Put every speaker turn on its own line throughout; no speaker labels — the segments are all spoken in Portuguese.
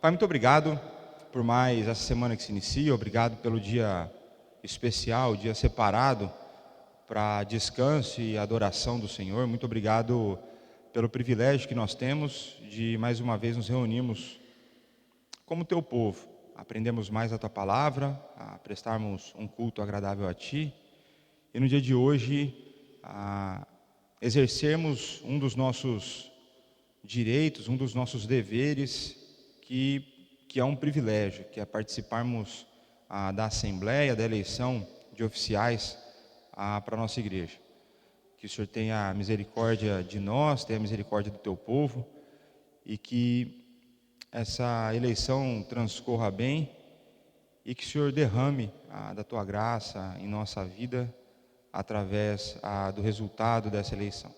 Pai, muito obrigado por mais essa semana que se inicia, obrigado pelo dia especial, dia separado para descanso e adoração do Senhor. Muito obrigado pelo privilégio que nós temos de mais uma vez nos reunirmos como teu povo, aprendemos mais a tua palavra, a prestarmos um culto agradável a ti e no dia de hoje a exercermos um dos nossos direitos, um dos nossos deveres que é um privilégio, que é participarmos da assembleia, da eleição de oficiais para a nossa igreja. Que o Senhor tenha misericórdia de nós, tenha misericórdia do teu povo e que essa eleição transcorra bem e que o Senhor derrame da tua graça em nossa vida através do resultado dessa eleição.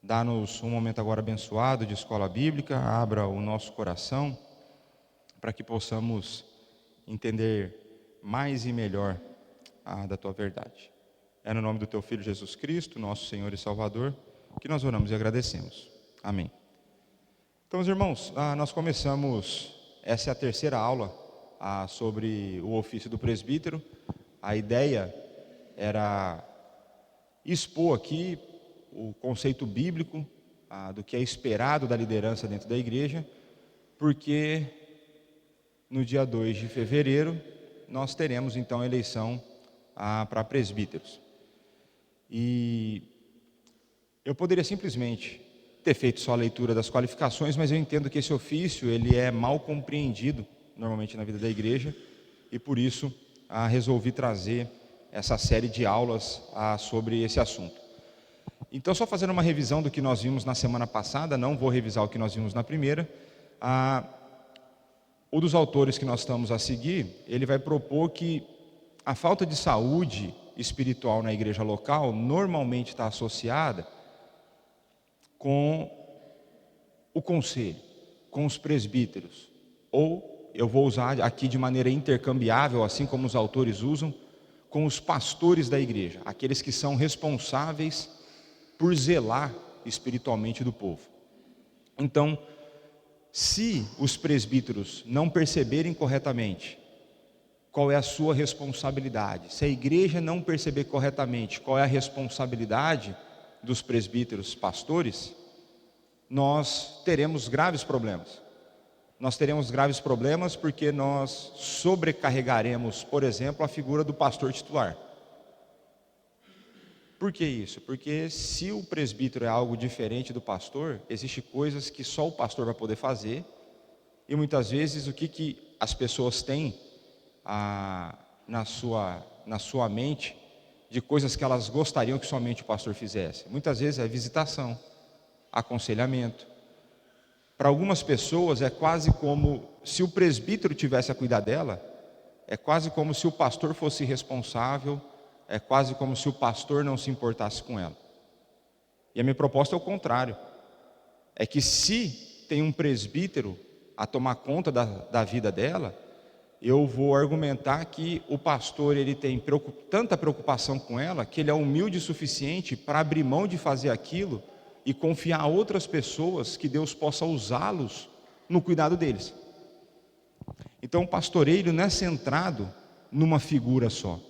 Dá-nos um momento agora abençoado de escola bíblica, abra o nosso coração para que possamos entender mais e melhor da tua verdade. É no nome do teu Filho Jesus Cristo, nosso Senhor e Salvador, que nós oramos e agradecemos. Amém. Então, meus irmãos, nós começamos, essa é a terceira aula sobre o ofício do presbítero. A ideia era expor aqui o conceito bíblico do que é esperado da liderança dentro da igreja, porque no dia 2 de fevereiro nós teremos então a eleição para presbíteros. E eu poderia simplesmente ter feito só a leitura das qualificações, mas eu entendo que esse ofício ele é mal compreendido normalmente na vida da igreja e por isso resolvi trazer essa série de aulas sobre esse assunto. Então, só fazendo uma revisão do que nós vimos na semana passada, não vou revisar o que nós vimos na primeira. Um dos autores que nós estamos a seguir, ele vai propor que a falta de saúde espiritual na igreja local normalmente está associada com o conselho, com os presbíteros, ou eu vou usar aqui de maneira intercambiável, assim como os autores usam, com os pastores da igreja, aqueles que são responsáveis por zelar espiritualmente do povo. Então, se os presbíteros não perceberem corretamente qual é a sua responsabilidade, se a igreja não perceber corretamente qual é a responsabilidade dos presbíteros pastores, nós teremos graves problemas. Nós teremos graves problemas porque nós sobrecarregaremos, por exemplo, a figura do pastor titular. Por que isso? Porque se o presbítero é algo diferente do pastor, existem coisas que só o pastor vai poder fazer, e muitas vezes o que as pessoas têm na sua mente de coisas que elas gostariam que somente o pastor fizesse. Muitas vezes é visitação, aconselhamento. Para algumas pessoas é quase como se o presbítero tivesse a cuidar dela, é quase como se o pastor fosse responsável, é quase como se o pastor não se importasse com ela. E a minha proposta é o contrário. É que se tem um presbítero a tomar conta da vida dela, eu vou argumentar que o pastor ele tem tanta preocupação com ela, que ele é humilde o suficiente para abrir mão de fazer aquilo e confiar a outras pessoas que Deus possa usá-los no cuidado deles. Então o pastoreio não é centrado numa figura só.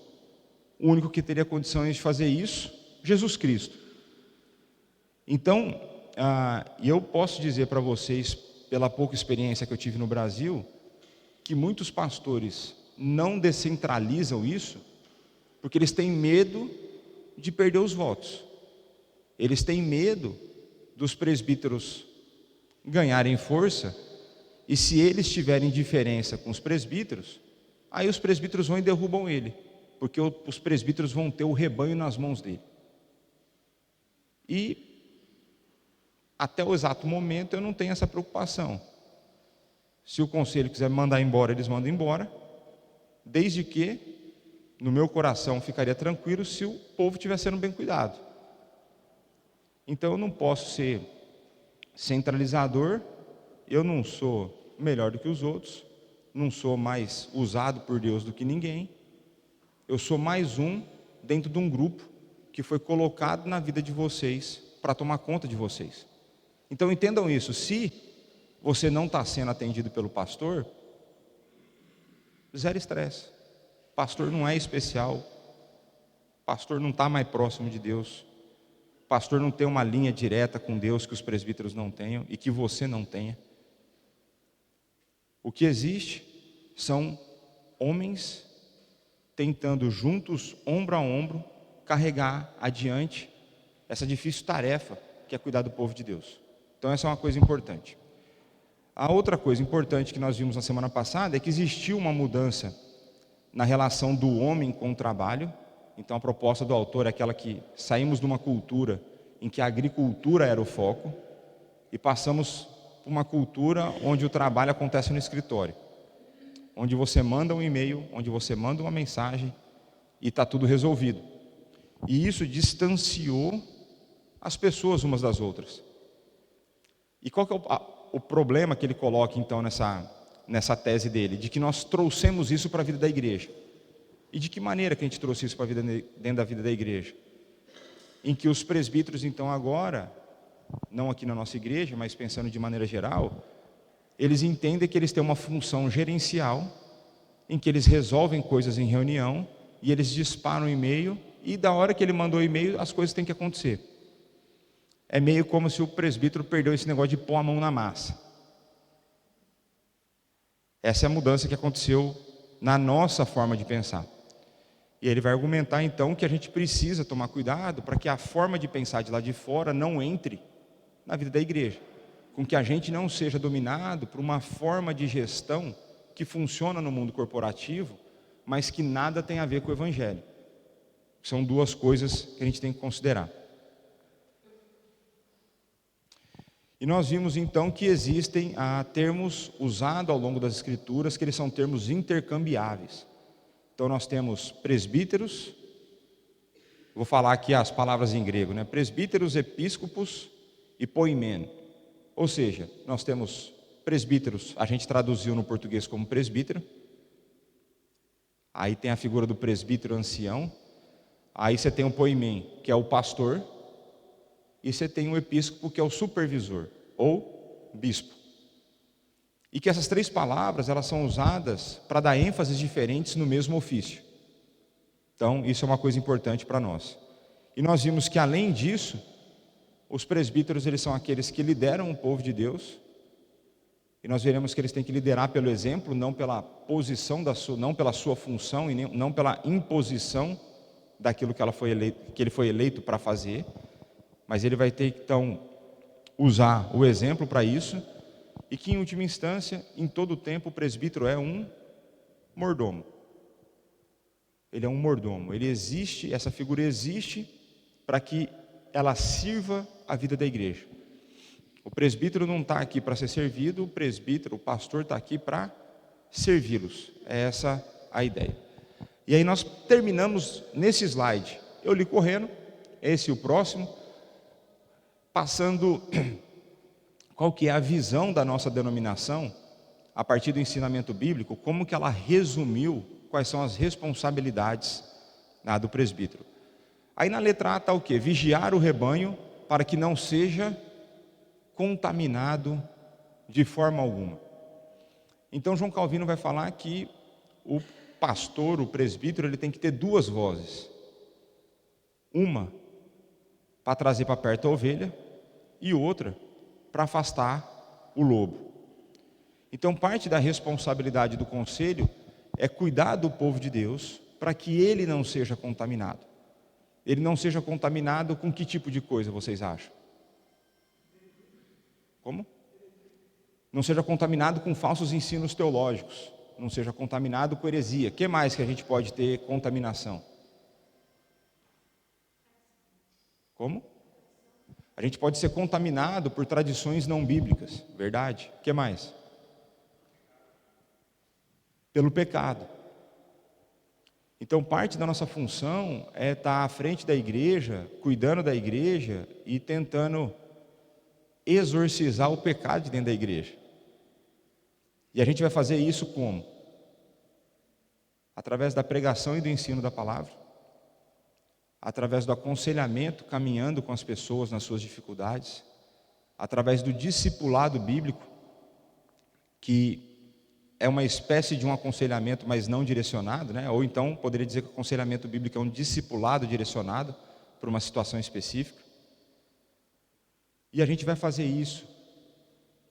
O único que teria condições de fazer isso, Jesus Cristo. Então, eu posso dizer para vocês, pela pouca experiência que eu tive no Brasil, que muitos pastores não descentralizam isso, porque eles têm medo de perder os votos. Eles têm medo dos presbíteros ganharem força, e se eles tiverem diferença com os presbíteros, aí os presbíteros vão e derrubam ele, porque os presbíteros vão ter o rebanho nas mãos dele. E até o exato momento eu não tenho essa preocupação. Se o conselho quiser me mandar embora, eles mandam embora, desde que no meu coração ficaria tranquilo se o povo estiver sendo bem cuidado. Então eu não posso ser centralizador, eu não sou melhor do que os outros, não sou mais usado por Deus do que ninguém, eu sou mais um dentro de um grupo que foi colocado na vida de vocês para tomar conta de vocês. Então entendam isso, se você não está sendo atendido pelo pastor, zero estresse. Pastor não é especial, pastor não está mais próximo de Deus, pastor não tem uma linha direta com Deus que os presbíteros não tenham e que você não tenha. O que existe são homens tentando juntos, ombro a ombro, carregar adiante essa difícil tarefa que é cuidar do povo de Deus. Então essa é uma coisa importante. A outra coisa importante que nós vimos na semana passada é que existiu uma mudança na relação do homem com o trabalho. Então a proposta do autor é aquela que saímos de uma cultura em que a agricultura era o foco e passamos para uma cultura onde o trabalho acontece no escritório, onde você manda um e-mail, onde você manda uma mensagem e está tudo resolvido. E isso distanciou as pessoas umas das outras. E qual que é o problema que ele coloca então nessa tese dele? De que nós trouxemos isso para a vida da igreja. E de que maneira que a gente trouxe isso para a vida, dentro da vida da igreja? Em que os presbíteros então agora, não aqui na nossa igreja, mas pensando de maneira geral, eles entendem que eles têm uma função gerencial, em que eles resolvem coisas em reunião, e eles disparam o e-mail, e da hora que ele mandou o e-mail, as coisas têm que acontecer. É meio como se o presbítero perdeu esse negócio de pôr a mão na massa. Essa é a mudança que aconteceu na nossa forma de pensar. E ele vai argumentar então que a gente precisa tomar cuidado para que a forma de pensar de lá de fora não entre na vida da igreja, com que a gente não seja dominado por uma forma de gestão que funciona no mundo corporativo, mas que nada tem a ver com o evangelho. São duas coisas que a gente tem que considerar. E nós vimos então que existem termos usados ao longo das escrituras, que eles são termos intercambiáveis. Então nós temos presbíteros, vou falar aqui as palavras em grego, né? Presbíteros, episcopos e poimen. Ou seja, nós temos presbíteros, a gente traduziu no português como presbítero. Aí tem a figura do presbítero ancião. Aí você tem o poimen, que é o pastor. E você tem o episcopo, que é o supervisor, ou bispo. E que essas três palavras, elas são usadas para dar ênfases diferentes no mesmo ofício. Então, isso é uma coisa importante para nós. E nós vimos que, além disso, os presbíteros, eles são aqueles que lideram o povo de Deus. E nós veremos que eles têm que liderar pelo exemplo, não pela posição não pela sua função, e não pela imposição daquilo que ele foi eleito para fazer. Mas ele vai ter que, então, usar o exemplo para isso, e que, em última instância, em todo o tempo, o presbítero é um mordomo. Ele é um mordomo. Ele existe, essa figura existe para que ela sirva a vida da igreja. O presbítero não está aqui para ser servido, o pastor está aqui para servi-los. É essa a ideia. E aí nós terminamos nesse slide. Eu li correndo, esse e o próximo, passando qual que é a visão da nossa denominação, a partir do ensinamento bíblico, como que ela resumiu quais são as responsabilidades do presbítero. Aí na letra A está o quê? Vigiar o rebanho para que não seja contaminado de forma alguma. Então João Calvino vai falar que o pastor, o presbítero, ele tem que ter duas vozes. Uma para trazer para perto a ovelha e outra para afastar o lobo. Então parte da responsabilidade do conselho é cuidar do povo de Deus para que ele não seja contaminado. Ele não seja contaminado com que tipo de coisa vocês acham? Como? Não seja contaminado com falsos ensinos teológicos. Não seja contaminado com heresia. O que mais que a gente pode ter contaminação? Como? A gente pode ser contaminado por tradições não bíblicas. Verdade? O que mais? Pelo pecado. Então parte da nossa função é estar à frente da igreja, cuidando da igreja e tentando exorcizar o pecado de dentro da igreja. E a gente vai fazer isso como? Através da pregação e do ensino da palavra, através do aconselhamento, caminhando com as pessoas nas suas dificuldades, através do discipulado bíblico, que é uma espécie de um aconselhamento, mas não direcionado, né? Ou então poderia dizer que o aconselhamento bíblico é um discipulado direcionado para uma situação específica. E a gente vai fazer isso,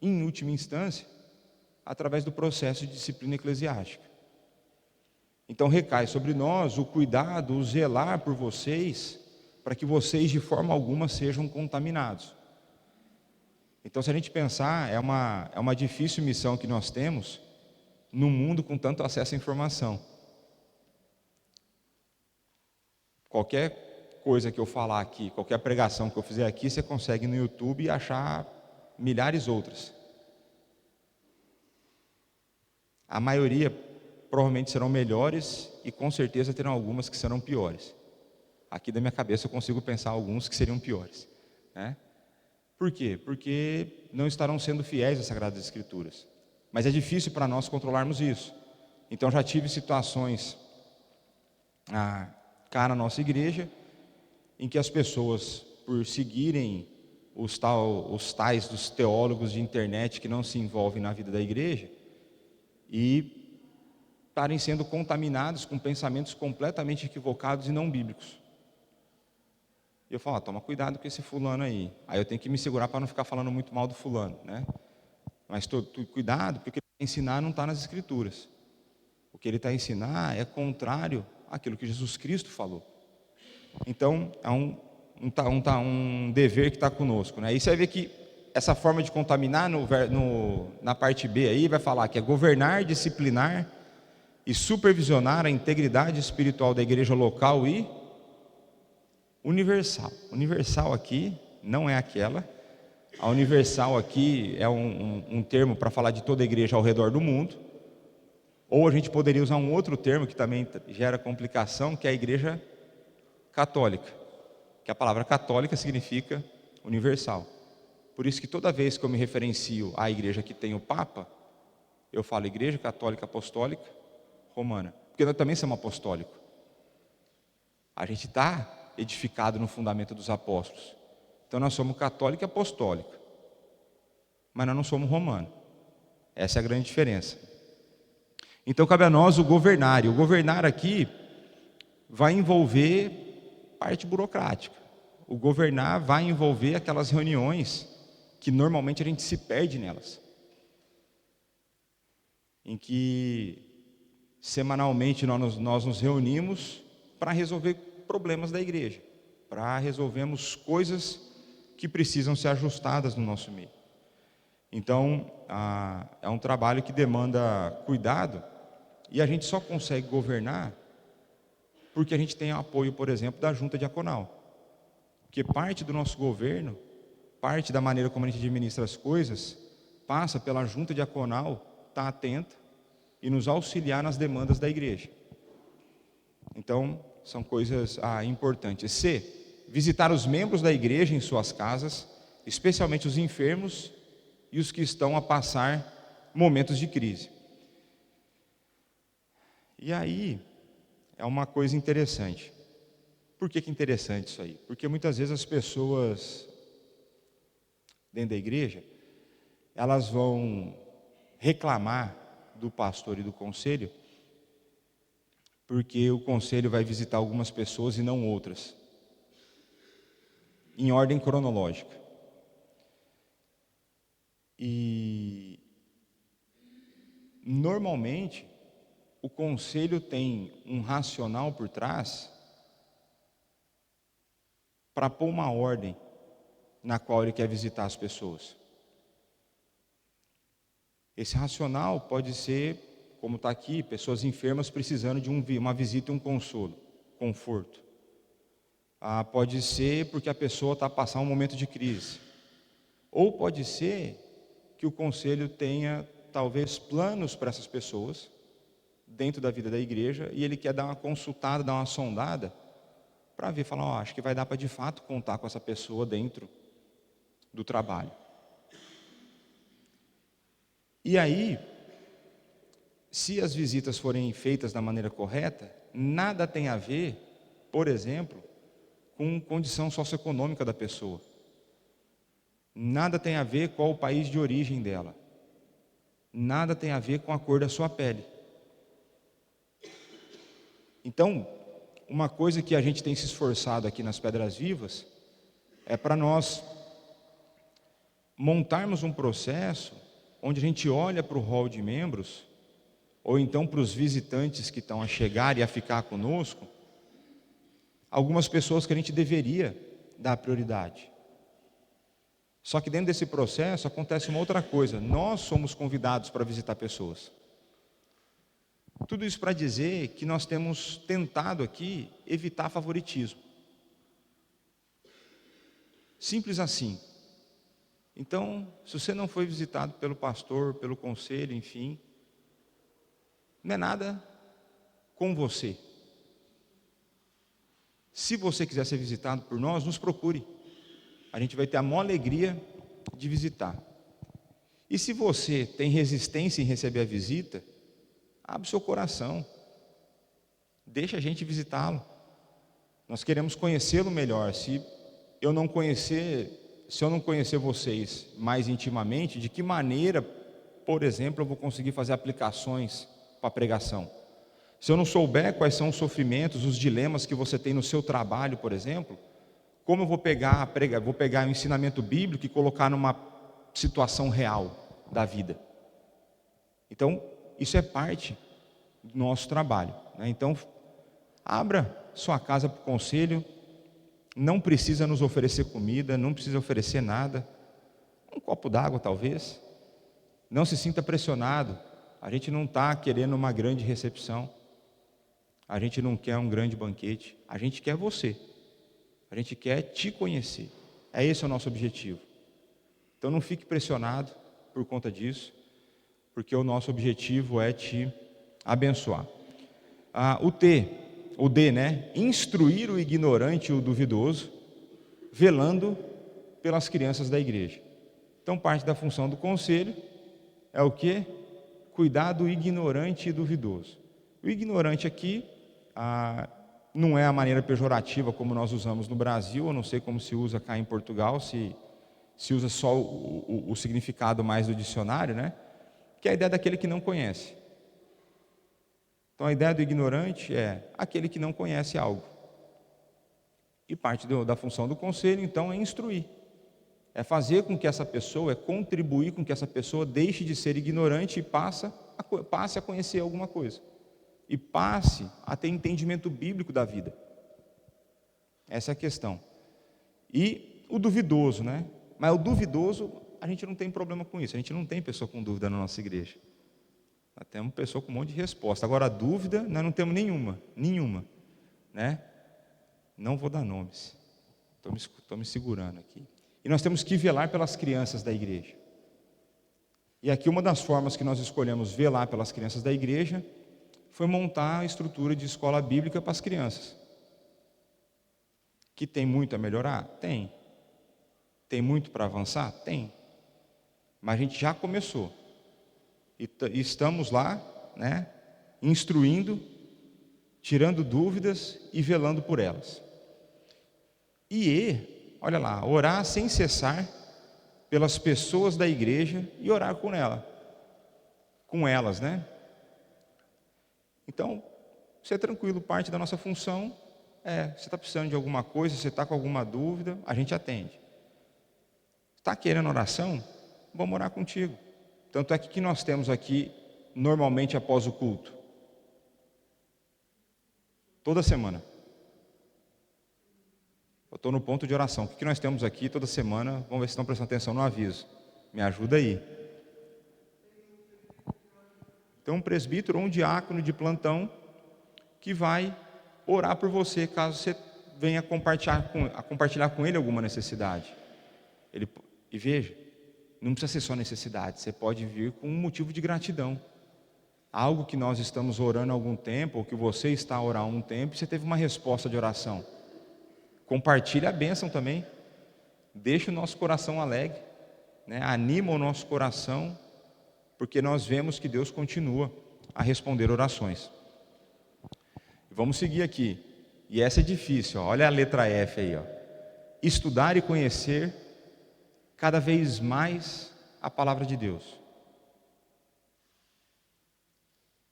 em última instância, através do processo de disciplina eclesiástica. Então recai sobre nós o cuidado, o zelar por vocês, para que vocês de forma alguma sejam contaminados. Então, se a gente pensar, é uma difícil missão que nós temos num mundo com tanto acesso à informação. Qualquer coisa que eu falar aqui, qualquer pregação que eu fizer aqui, você consegue no YouTube achar milhares outras. A maioria provavelmente serão melhores e com certeza terão algumas que serão piores. Aqui da minha cabeça eu consigo pensar alguns que seriam piores, né? Por quê? Porque não estarão sendo fiéis às Sagradas Escrituras. Mas é difícil para nós controlarmos isso. Então já tive situações cá na nossa igreja em que as pessoas, por seguirem os tais dos teólogos de internet que não se envolvem na vida da igreja e estarem sendo contaminados com pensamentos completamente equivocados e não bíblicos. E eu falo, toma cuidado com esse fulano aí. Aí eu tenho que me segurar para não ficar falando muito mal do fulano, né? Mas cuidado, porque o que ele está a ensinar não está nas Escrituras. O que ele está a ensinar é contrário àquilo que Jesus Cristo falou. Então, é um dever que está conosco, né? E você vai ver que essa forma de contaminar na parte B aí vai falar que é governar, disciplinar e supervisionar a integridade espiritual da igreja local e universal. Universal aqui não é aquela. A universal aqui é um termo para falar de toda a igreja ao redor do mundo. Ou a gente poderia usar um outro termo que também gera complicação, que é a igreja católica. Que a palavra católica significa universal. Por isso que toda vez que eu me referencio à igreja que tem o Papa, eu falo igreja católica apostólica romana. Porque nós também somos apostólicos. A gente está edificado no fundamento dos apóstolos. Então nós somos católico e apostólico, mas nós não somos romano. Essa é a grande diferença. Então cabe a nós o governar, e o governar aqui vai envolver parte burocrática. O governar vai envolver aquelas reuniões que normalmente a gente se perde nelas, em que semanalmente nós nos reunimos para resolver problemas da igreja, para resolvermos coisas que precisam ser ajustadas no nosso meio. Então, é um trabalho que demanda cuidado, e a gente só consegue governar porque a gente tem apoio, por exemplo, da junta diaconal. Porque parte do nosso governo, parte da maneira como a gente administra as coisas, passa pela junta diaconal estar atenta e nos auxiliar nas demandas da igreja. Então, são coisas importantes. C, visitar os membros da igreja em suas casas, especialmente os enfermos e os que estão a passar momentos de crise. E aí, é uma coisa interessante. Por que é interessante isso aí? Porque muitas vezes as pessoas dentro da igreja, elas vão reclamar do pastor e do conselho, porque o conselho vai visitar algumas pessoas e não outras, em ordem cronológica. E normalmente o conselho tem um racional por trás para pôr uma ordem na qual ele quer visitar as pessoas. Esse racional pode ser, como está aqui, pessoas enfermas precisando de uma visita e um consolo, conforto. Pode ser porque a pessoa está a passar um momento de crise. Ou pode ser que o conselho tenha, talvez, planos para essas pessoas, dentro da vida da igreja, e ele quer dar uma consultada, dar uma sondada, para ver, falar, acho que vai dar para de fato contar com essa pessoa dentro do trabalho. E aí, se as visitas forem feitas da maneira correta, nada tem a ver, por exemplo, com condição socioeconômica da pessoa. Nada tem a ver com o país de origem dela. nada tem a ver com a cor da sua pele. Então, uma coisa que a gente tem se esforçado aqui nas Pedras Vivas é para nós montarmos um processo onde a gente olha para o hall de membros, ou então para os visitantes que estão a chegar e a ficar conosco, algumas pessoas que a gente deveria dar prioridade. Só que dentro desse processo acontece uma outra coisa: nós somos convidados para visitar pessoas. Tudo isso para dizer que nós temos tentado aqui evitar favoritismo. Simples assim. Então, se você não foi visitado pelo pastor, pelo conselho, enfim, não é nada com você. Se você quiser ser visitado por nós, nos procure. A gente vai ter a maior alegria de visitar. E se você tem resistência em receber a visita, abre o seu coração, deixa a gente visitá-lo. Nós queremos conhecê-lo melhor. Se eu não conhecer vocês mais intimamente, de que maneira, por exemplo, eu vou conseguir fazer aplicações para a pregação? Se eu não souber quais são os sofrimentos, os dilemas que você tem no seu trabalho, por exemplo, como eu vou pegar o ensinamento bíblico e colocar numa situação real da vida? Então, isso é parte do nosso trabalho, né? Então, abra sua casa para o conselho. Não precisa nos oferecer comida, não precisa oferecer nada. Um copo d'água, talvez. Não se sinta pressionado. A gente não está querendo uma grande recepção. A gente não quer um grande banquete. A gente quer você. A gente quer te conhecer. Esse o nosso objetivo. Então não fique pressionado por conta disso, porque o nosso objetivo é te abençoar. O D, né? Instruir o ignorante e o duvidoso, velando pelas crianças da igreja. Então parte da função do conselho é o quê? Cuidar do ignorante e duvidoso. O ignorante aqui não é a maneira pejorativa como nós usamos no Brasil, eu não sei como se usa cá em Portugal, se usa só o significado mais do dicionário, né? Que é a ideia daquele que não conhece. Então a ideia do ignorante é aquele que não conhece algo. E parte da função do conselho, então, é instruir. É fazer com que essa pessoa, é contribuir com que essa pessoa deixe de ser ignorante e passe a conhecer alguma coisa. E passe a ter entendimento bíblico da vida. Essa é a questão. E o duvidoso, né? Mas o duvidoso, a gente não tem problema com isso. A gente não tem pessoa com dúvida na nossa igreja. Nós temos pessoa com um monte de resposta. Agora, a dúvida, nós não temos nenhuma, né? Não vou dar nomes. Estou me segurando aqui. E nós temos que velar pelas crianças da igreja. E aqui uma das formas que nós escolhemos velar pelas crianças da igreja foi montar a estrutura de escola bíblica para as crianças. Que tem muito a melhorar? Tem. Tem muito para avançar? Tem. Mas a gente já começou. E estamos lá, né, instruindo, tirando dúvidas e velando por elas. Olha lá, orar sem cessar pelas pessoas da igreja e orar com elas, né? Então, ser tranquilo, parte da nossa função você está precisando de alguma coisa, você está com alguma dúvida, a gente atende. Está querendo oração? Vamos orar contigo. Tanto é que nós temos aqui, normalmente após o culto, toda semana. Eu estou no ponto de oração. O que nós temos aqui toda semana? Vamos ver se estão prestando atenção no aviso. Me ajuda aí. Tem um presbítero ou um diácono de plantão que vai orar por você, caso você venha compartilhar com ele alguma necessidade. E veja, não precisa ser só necessidade, você pode vir com um motivo de gratidão. Algo que nós estamos orando há algum tempo, ou que você está a orar há um tempo, e você teve uma resposta de oração. Compartilhe a bênção também. Deixa o nosso coração alegre, né? Anima o nosso coração, porque nós vemos que Deus continua a responder orações. Vamos seguir aqui. E essa é difícil, ó. Olha a letra F aí, ó. Estudar e conhecer cada vez mais a palavra de Deus.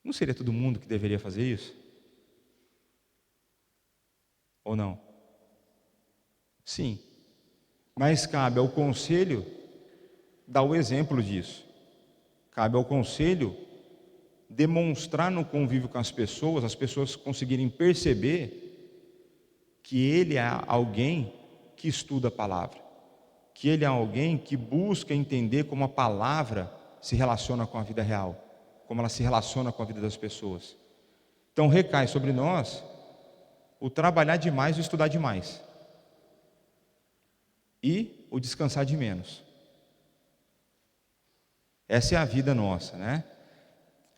Não seria todo mundo que deveria fazer isso? Ou não? Sim. Mas cabe ao conselho dar o exemplo disso. Cabe ao conselho demonstrar no convívio com as pessoas conseguirem perceber que ele é alguém que estuda a palavra, que ele é alguém que busca entender como a palavra se relaciona com a vida real, como ela se relaciona com a vida das pessoas. Então recai sobre nós o trabalhar demais e o estudar demais, e o descansar de menos. Essa é a vida nossa, né?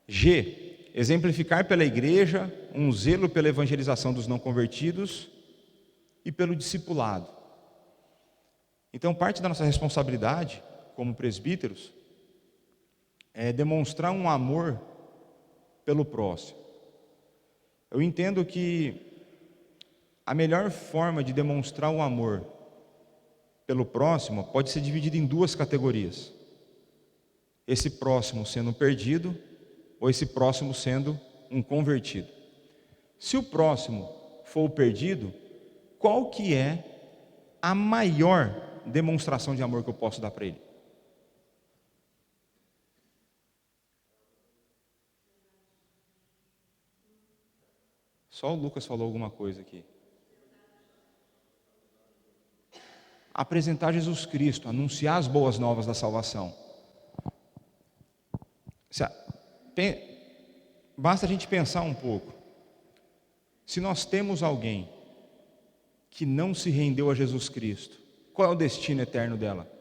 G, exemplificar pela igreja um zelo pela evangelização dos não convertidos e pelo discipulado. Então, parte da nossa responsabilidade como presbíteros é demonstrar um amor pelo próximo. Eu entendo que a melhor forma de demonstrar o amor pelo próximo pode ser dividida em duas categorias: esse próximo sendo perdido ou esse próximo sendo um convertido. Se o próximo for o perdido, qual que é a maior demonstração de amor que eu posso dar para ele? Só o Lucas falou alguma coisa aqui. Apresentar Jesus Cristo, anunciar as boas novas da salvação. Basta a gente pensar um pouco. Se nós temos alguém que não se rendeu a Jesus Cristo, qual é o destino eterno dela?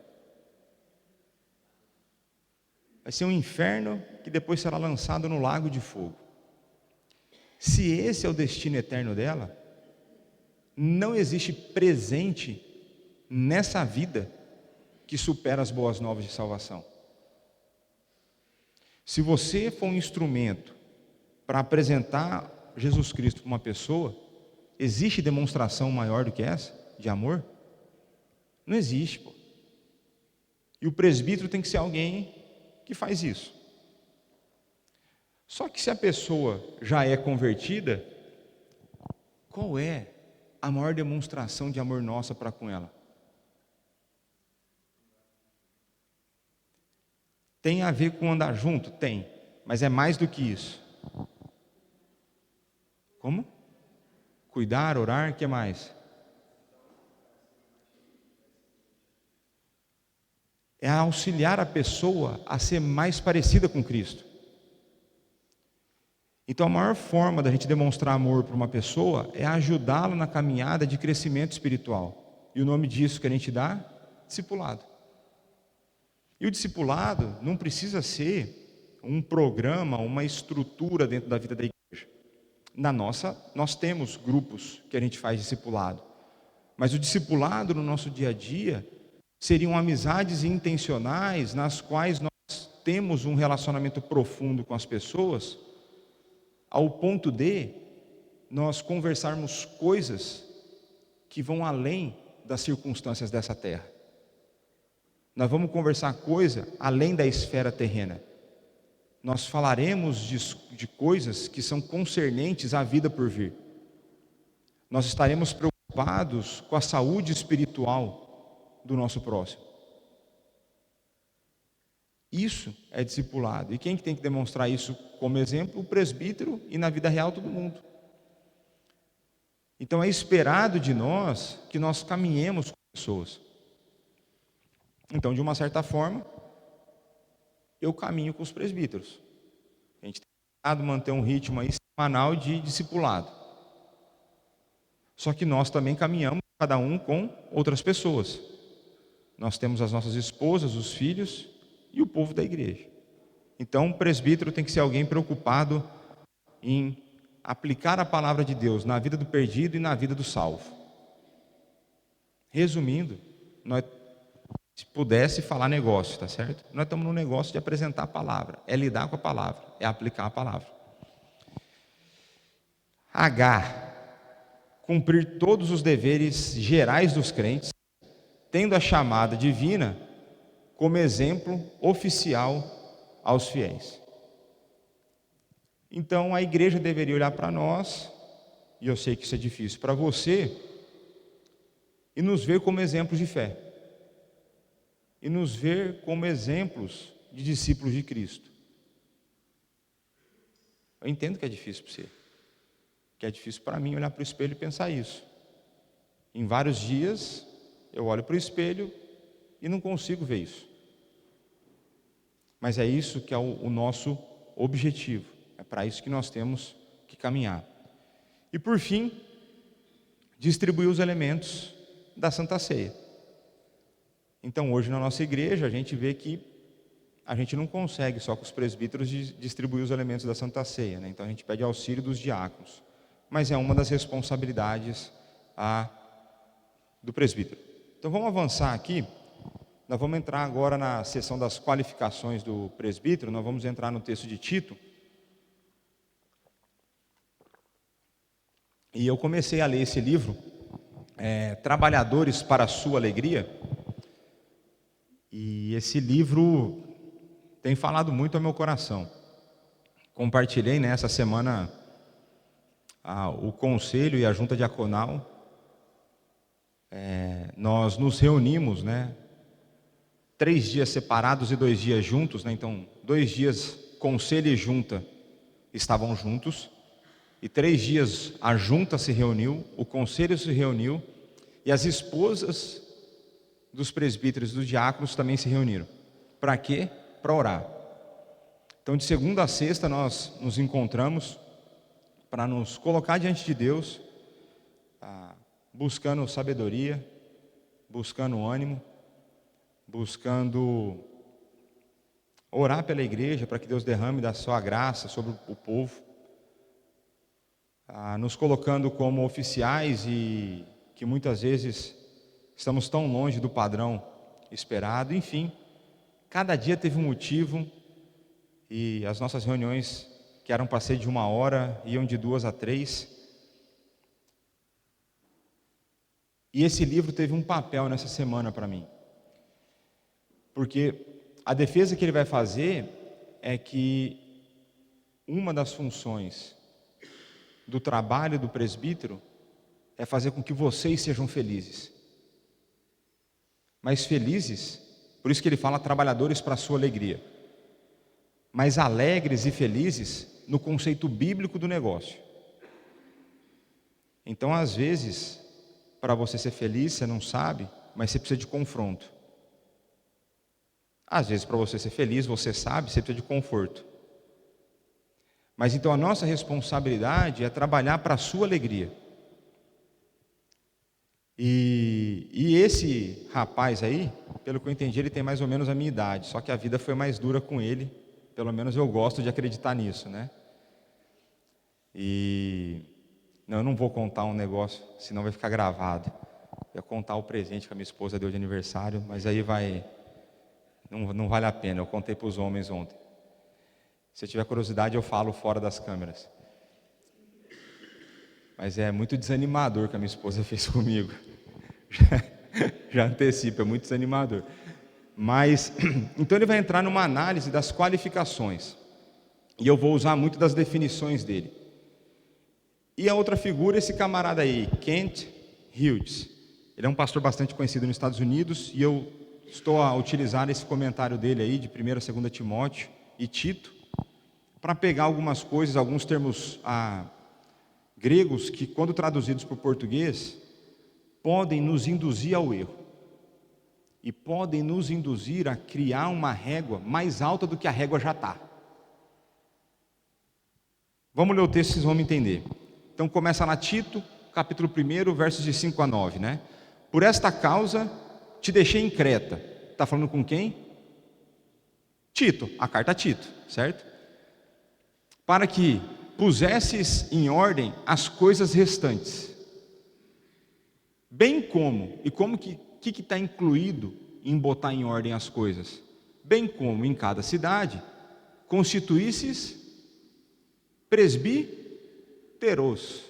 Vai ser um inferno que depois será lançado no lago de fogo. Se esse é o destino eterno dela, não existe presente nessa vida que supera as boas novas de salvação. Se você for um instrumento para apresentar Jesus Cristo para uma pessoa, existe demonstração maior do que essa, de amor? Não existe, pô. E o presbítero tem que ser alguém que faz isso. Só que se a pessoa já é convertida, qual é a maior demonstração de amor nossa para com ela? Tem a ver com andar junto? Tem, mas é mais do que isso. Como? Cuidar, orar, o que mais? É auxiliar a pessoa a ser mais parecida com Cristo. Então a maior forma da gente demonstrar amor para uma pessoa é ajudá-la na caminhada de crescimento espiritual. E o nome disso que a gente dá? Discipulado. E o discipulado não precisa ser um programa, uma estrutura dentro da vida da igreja. Nós temos grupos que a gente faz discipulado. Mas o discipulado no nosso dia a dia seriam amizades intencionais nas quais nós temos um relacionamento profundo com as pessoas, ao ponto de nós conversarmos coisas que vão além das circunstâncias dessa terra. Nós vamos conversar coisa além da esfera terrena. Nós falaremos de coisas que são concernentes à vida por vir. Nós estaremos preocupados com a saúde espiritual do nosso próximo. Isso é discipulado. E quem que tem que demonstrar isso como exemplo? O presbítero, e na vida real todo mundo. Então é esperado de nós que nós caminhemos com pessoas. Então, de uma certa forma, eu caminho com os presbíteros. A gente tem tentado manter um ritmo aí semanal de discipulado. Só que nós também caminhamos, cada um com outras pessoas. Nós temos as nossas esposas, os filhos e o povo da igreja. Então, o presbítero tem que ser alguém preocupado em aplicar a palavra de Deus na vida do perdido e na vida do salvo. Resumindo, se pudesse falar negócio, tá certo? Nós estamos no negócio de apresentar a palavra, é lidar com a palavra, é aplicar a palavra. H, cumprir todos os deveres gerais dos crentes, tendo a chamada divina como exemplo oficial aos fiéis. Então a igreja deveria olhar para nós, e eu sei que isso é difícil para você, e nos ver como exemplos de fé, e nos ver como exemplos de discípulos de Cristo. Eu entendo que é difícil para você, que é difícil para mim olhar para o espelho e pensar isso. Em vários dias eu olho para o espelho e não consigo ver isso. Mas é isso que é o nosso objetivo, é para isso que nós temos que caminhar. E por fim, distribuir os elementos da Santa Ceia. Então hoje na nossa igreja a gente vê que a gente não consegue só com os presbíteros distribuir os elementos da Santa Ceia, né? Então a gente pede auxílio dos diáconos, mas é uma das responsabilidades do presbítero. Então vamos avançar aqui, nós vamos entrar agora na seção das qualificações do presbítero, nós vamos entrar no texto de Tito, e eu comecei a ler esse livro, Trabalhadores para a Sua Alegria, e esse livro tem falado muito ao meu coração. Compartilhei essa semana o conselho e a junta diaconal. Nós nos reunimos, 3 dias separados e 2 dias juntos, então 2 dias conselho e junta estavam juntos, e 3 dias a junta se reuniu, o conselho se reuniu, e as esposas dos presbíteros e dos diáconos também se reuniram. Para quê? Para orar. Então de segunda a sexta nós nos encontramos para nos colocar diante de Deus, buscando sabedoria, buscando ânimo, buscando orar pela igreja para que Deus derrame da sua graça sobre o povo, nos colocando como oficiais e que muitas vezes estamos tão longe do padrão esperado. Enfim, cada dia teve um motivo, e as nossas reuniões, que eram para ser de 1 hora, iam de 2 a 3. E esse livro teve um papel nessa semana para mim, porque a defesa que ele vai fazer é que uma das funções do trabalho do presbítero é fazer com que vocês sejam felizes. Mas felizes, por isso que ele fala trabalhadores para a sua alegria, mas alegres e felizes no conceito bíblico do negócio. Então às vezes, para você ser feliz, você não sabe, mas você precisa de confronto. Às vezes para você ser feliz, você sabe, você precisa de conforto. Mas então a nossa responsabilidade é trabalhar para a sua alegria. E esse rapaz aí, pelo que eu entendi, ele tem mais ou menos a minha idade, só que a vida foi mais dura com ele, pelo menos eu gosto de acreditar nisso, Não, eu não vou contar um negócio, senão vai ficar gravado. Eu ia contar o presente que a minha esposa deu de aniversário, mas aí não vale a pena, eu contei para os homens ontem. Se eu tiver curiosidade, eu falo fora das câmeras. Mas é muito desanimador que a minha esposa fez comigo. Já antecipo, é muito desanimador. Mas, então ele vai entrar numa análise das qualificações. E eu vou usar muito das definições dele. E a outra figura, esse camarada aí, Kent Hughes. Ele é um pastor bastante conhecido nos Estados Unidos, e eu estou a utilizar esse comentário dele aí, de 1ª e 2ª Timóteo e Tito, para pegar algumas coisas, alguns termos gregos, que quando traduzidos para o português, podem nos induzir ao erro. E podem nos induzir a criar uma régua mais alta do que a régua já está. Vamos ler o texto, vocês vão me entender. Então começa lá Tito, capítulo 1, versos de 5 a 9, Por esta causa te deixei em Creta. Está falando com quem? Tito, a carta a Tito, certo? Para que pusesses em ordem as coisas restantes. Bem como, e como que está incluído em botar em ordem as coisas? Bem como em cada cidade constituísses presbíteros.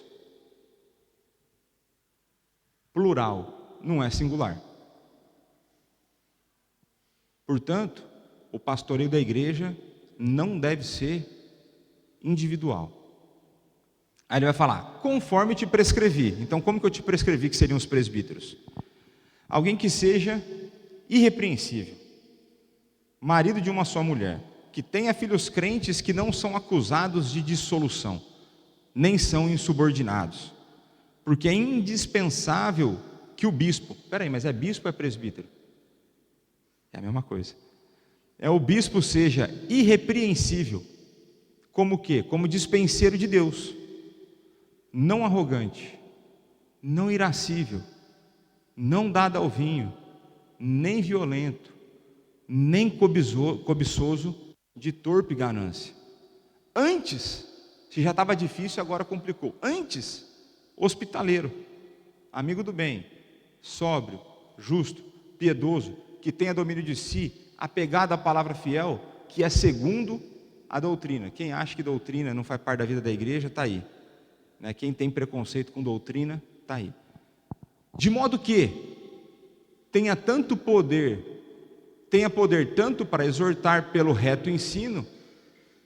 Plural, não é singular. Portanto, o pastoreio da igreja não deve ser individual. Aí ele vai falar, conforme te prescrevi. Então, como que eu te prescrevi que seriam os presbíteros? Alguém que seja irrepreensível, marido de uma só mulher, que tenha filhos crentes que não são acusados de dissolução, nem são insubordinados, porque é indispensável que o bispo, peraí, mas é bispo ou é presbítero? É a mesma coisa. O bispo seja irrepreensível, como o quê? Como dispenseiro de Deus, não arrogante, não irascível, não dado ao vinho, nem violento, nem cobiçoso de torpe ganância. Antes, se já estava difícil, agora complicou. Antes, hospitaleiro, amigo do bem, sóbrio, justo, piedoso, que tenha domínio de si, apegado à palavra fiel, que é segundo a doutrina. Quem acha que doutrina não faz parte da vida da igreja, está aí. Quem tem preconceito com doutrina, está aí. De modo que tenha poder tanto para exortar pelo reto ensino,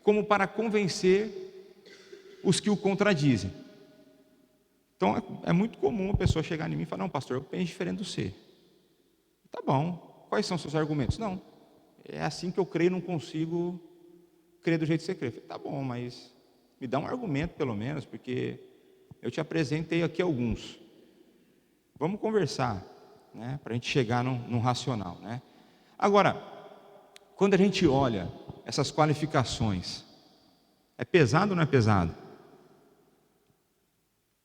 como para convencer os que o contradizem. Então é muito comum a pessoa chegar em mim e falar, não, pastor, eu penso diferente do você. Tá bom, quais são os seus argumentos? Não, é assim que eu creio, não consigo crer do jeito que você crê. Falei, tá bom, mas me dá um argumento pelo menos, porque eu te apresentei aqui alguns. Vamos conversar, para a gente chegar num racional. Agora, quando a gente olha essas qualificações, é pesado ou não é pesado?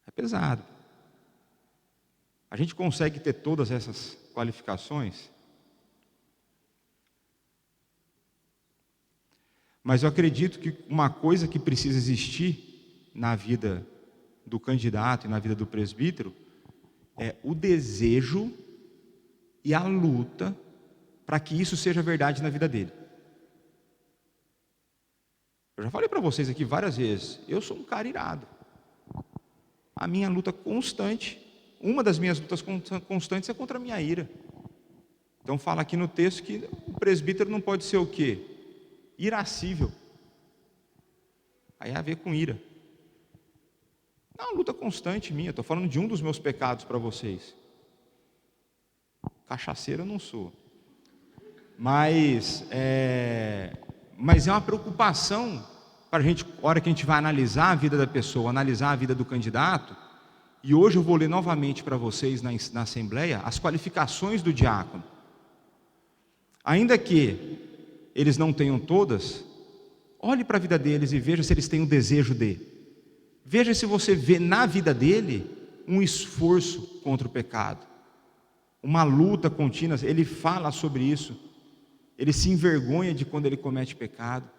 É pesado. A gente consegue ter todas essas qualificações? Mas eu acredito que uma coisa que precisa existir na vida do candidato e na vida do presbítero é o desejo e a luta para que isso seja verdade na vida dele. Eu já falei para vocês aqui várias vezes, eu sou um cara irado. A minha luta constante, uma das minhas lutas constantes é contra a minha ira. Então fala aqui no texto que o presbítero não pode ser o quê? Irascível. Aí é a ver com ira. Não, uma luta constante minha, estou falando de um dos meus pecados para vocês. Cachaceiro eu não sou. Mas é uma preocupação para a gente, na hora que a gente vai analisar a vida da pessoa, analisar a vida do candidato. E hoje eu vou ler novamente para vocês na Assembleia as qualificações do diácono. Ainda que eles não tenham todas, olhe para a vida deles e veja se eles têm o desejo de. Veja se você vê na vida dele um esforço contra o pecado, uma luta contínua. Ele fala sobre isso, ele se envergonha de quando ele comete pecado.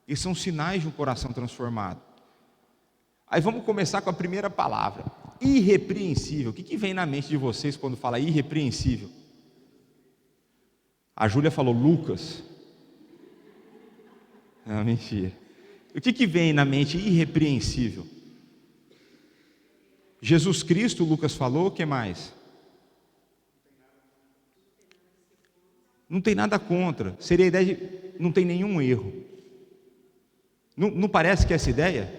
E são sinais de um coração transformado. Aí vamos começar com a primeira palavra, irrepreensível. O que vem na mente de vocês quando fala irrepreensível? A Júlia falou Lucas. Não, mentira. O que vem na mente irrepreensível? Jesus Cristo, Lucas falou, o que mais? Não tem nada contra. Seria a ideia de não tem nenhum erro. Não parece que é essa ideia?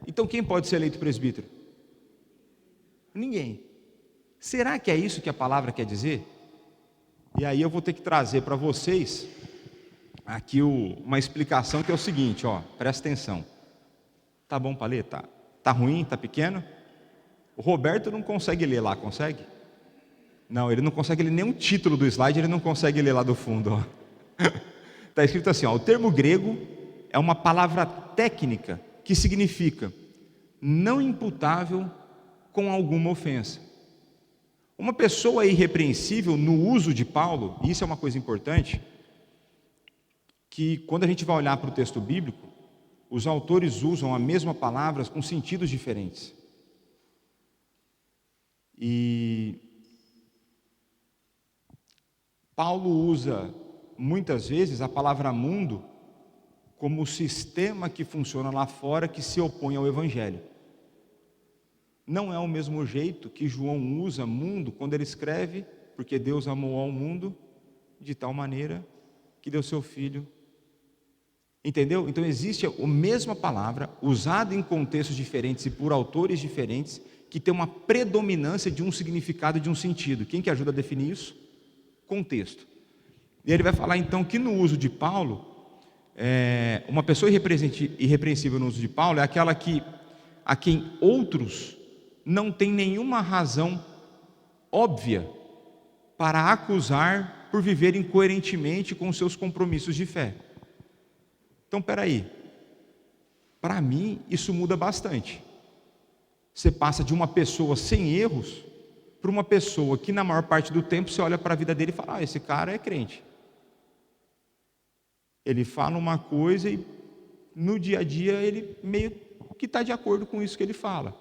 Então quem pode ser eleito presbítero? Ninguém. Será que é isso que a palavra quer dizer? E aí eu vou ter que trazer para vocês aqui uma explicação que é o seguinte, presta atenção. Tá bom para ler? Tá ruim? Tá pequeno? O Roberto não consegue ler lá, consegue? Não, ele não consegue ler nem o título do slide, ele não consegue ler lá do fundo. Está escrito assim, o termo grego é uma palavra técnica que significa não imputável com alguma ofensa. Uma pessoa irrepreensível no uso de Paulo, e isso é uma coisa importante, que quando a gente vai olhar para o texto bíblico, os autores usam a mesma palavra com sentidos diferentes. E Paulo usa muitas vezes a palavra mundo como o sistema que funciona lá fora que se opõe ao Evangelho. Não é o mesmo jeito que João usa mundo quando ele escreve, porque Deus amou ao mundo de tal maneira que deu seu Filho Entendeu? Então existe a mesma palavra, usada em contextos diferentes e por autores diferentes, que tem uma predominância de um significado, de um sentido. Quem que ajuda a definir isso? Contexto. E ele vai falar então que no uso de Paulo, uma pessoa irrepreensível no uso de Paulo é aquela a quem outros não têm nenhuma razão óbvia para acusar por viver incoerentemente com os seus compromissos de fé. Então, peraí, para mim isso muda bastante. Você passa de uma pessoa sem erros para uma pessoa que na maior parte do tempo você olha para a vida dele e fala, esse cara é crente. Ele fala uma coisa e no dia a dia ele meio que está de acordo com isso que ele fala.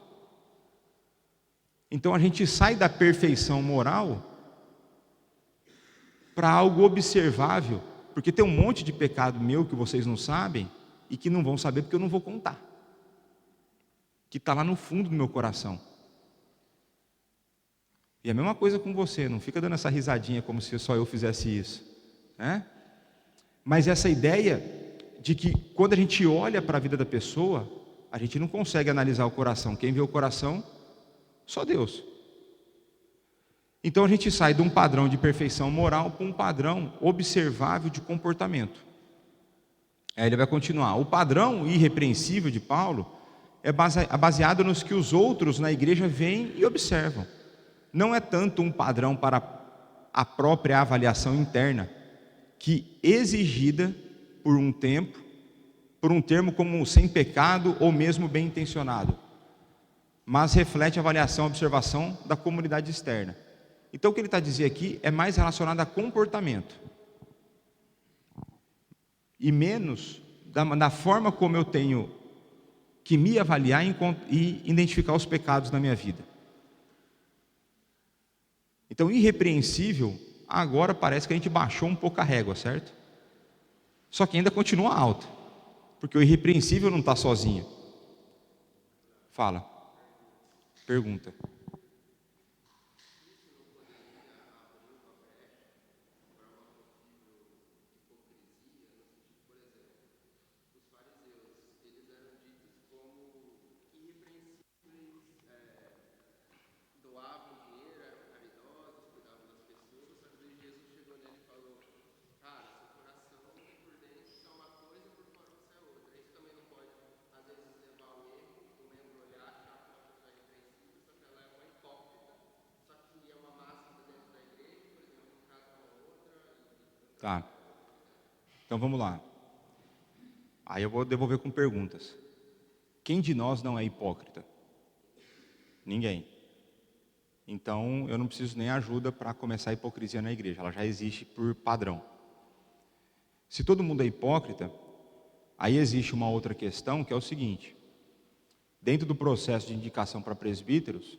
Então a gente sai da perfeição moral para algo observável, porque tem um monte de pecado meu que vocês não sabem e que não vão saber porque eu não vou contar, que está lá no fundo do meu coração. E a mesma coisa com você, não fica dando essa risadinha como se só eu fizesse isso, né? Mas essa ideia de que quando a gente olha para a vida da pessoa, a gente não consegue analisar o coração. Quem vê o coração? Só Deus. Então a gente sai de um padrão de perfeição moral para um padrão observável de comportamento. Aí ele vai continuar. O padrão irrepreensível de Paulo é baseado nos que os outros na igreja veem e observam. Não é tanto um padrão para a própria avaliação interna, que exigida por um tempo, por um termo como sem pecado ou mesmo bem intencionado, mas reflete a avaliação, a observação da comunidade externa. Então o que ele está dizendo aqui é mais relacionado a comportamento e menos da forma como eu tenho que me avaliar e identificar os pecados na minha vida. Então irrepreensível, agora parece que a gente baixou um pouco a régua, certo? Só que ainda continua alto, porque o irrepreensível não está sozinho. Fala, pergunta. Tá, então vamos lá. Aí eu vou devolver com perguntas. Quem de nós não é hipócrita? Ninguém. Então eu não preciso nem ajuda para começar a hipocrisia na igreja, ela já existe por padrão. Se todo mundo é hipócrita, aí existe uma outra questão que é o seguinte: dentro do processo de indicação para presbíteros,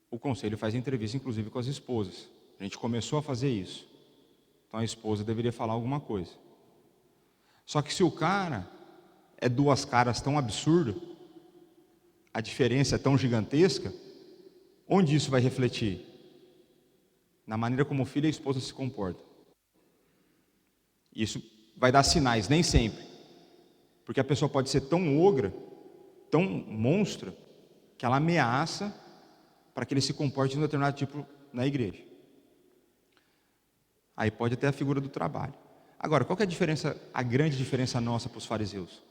o conselho faz entrevista inclusive com as esposas. A gente começou a fazer isso. Então a esposa deveria falar alguma coisa. Só que se o cara é duas caras tão absurdo, a diferença é tão gigantesca, onde isso vai refletir? Na maneira como o filho e a esposa se comportam. Isso vai dar sinais, nem sempre. Porque a pessoa pode ser tão ogra, tão monstra, que ela ameaça para que ele se comporte de um determinado tipo na igreja. Aí pode até a figura do trabalho. Agora, qual que é a diferença, a grande diferença nossa para os fariseus?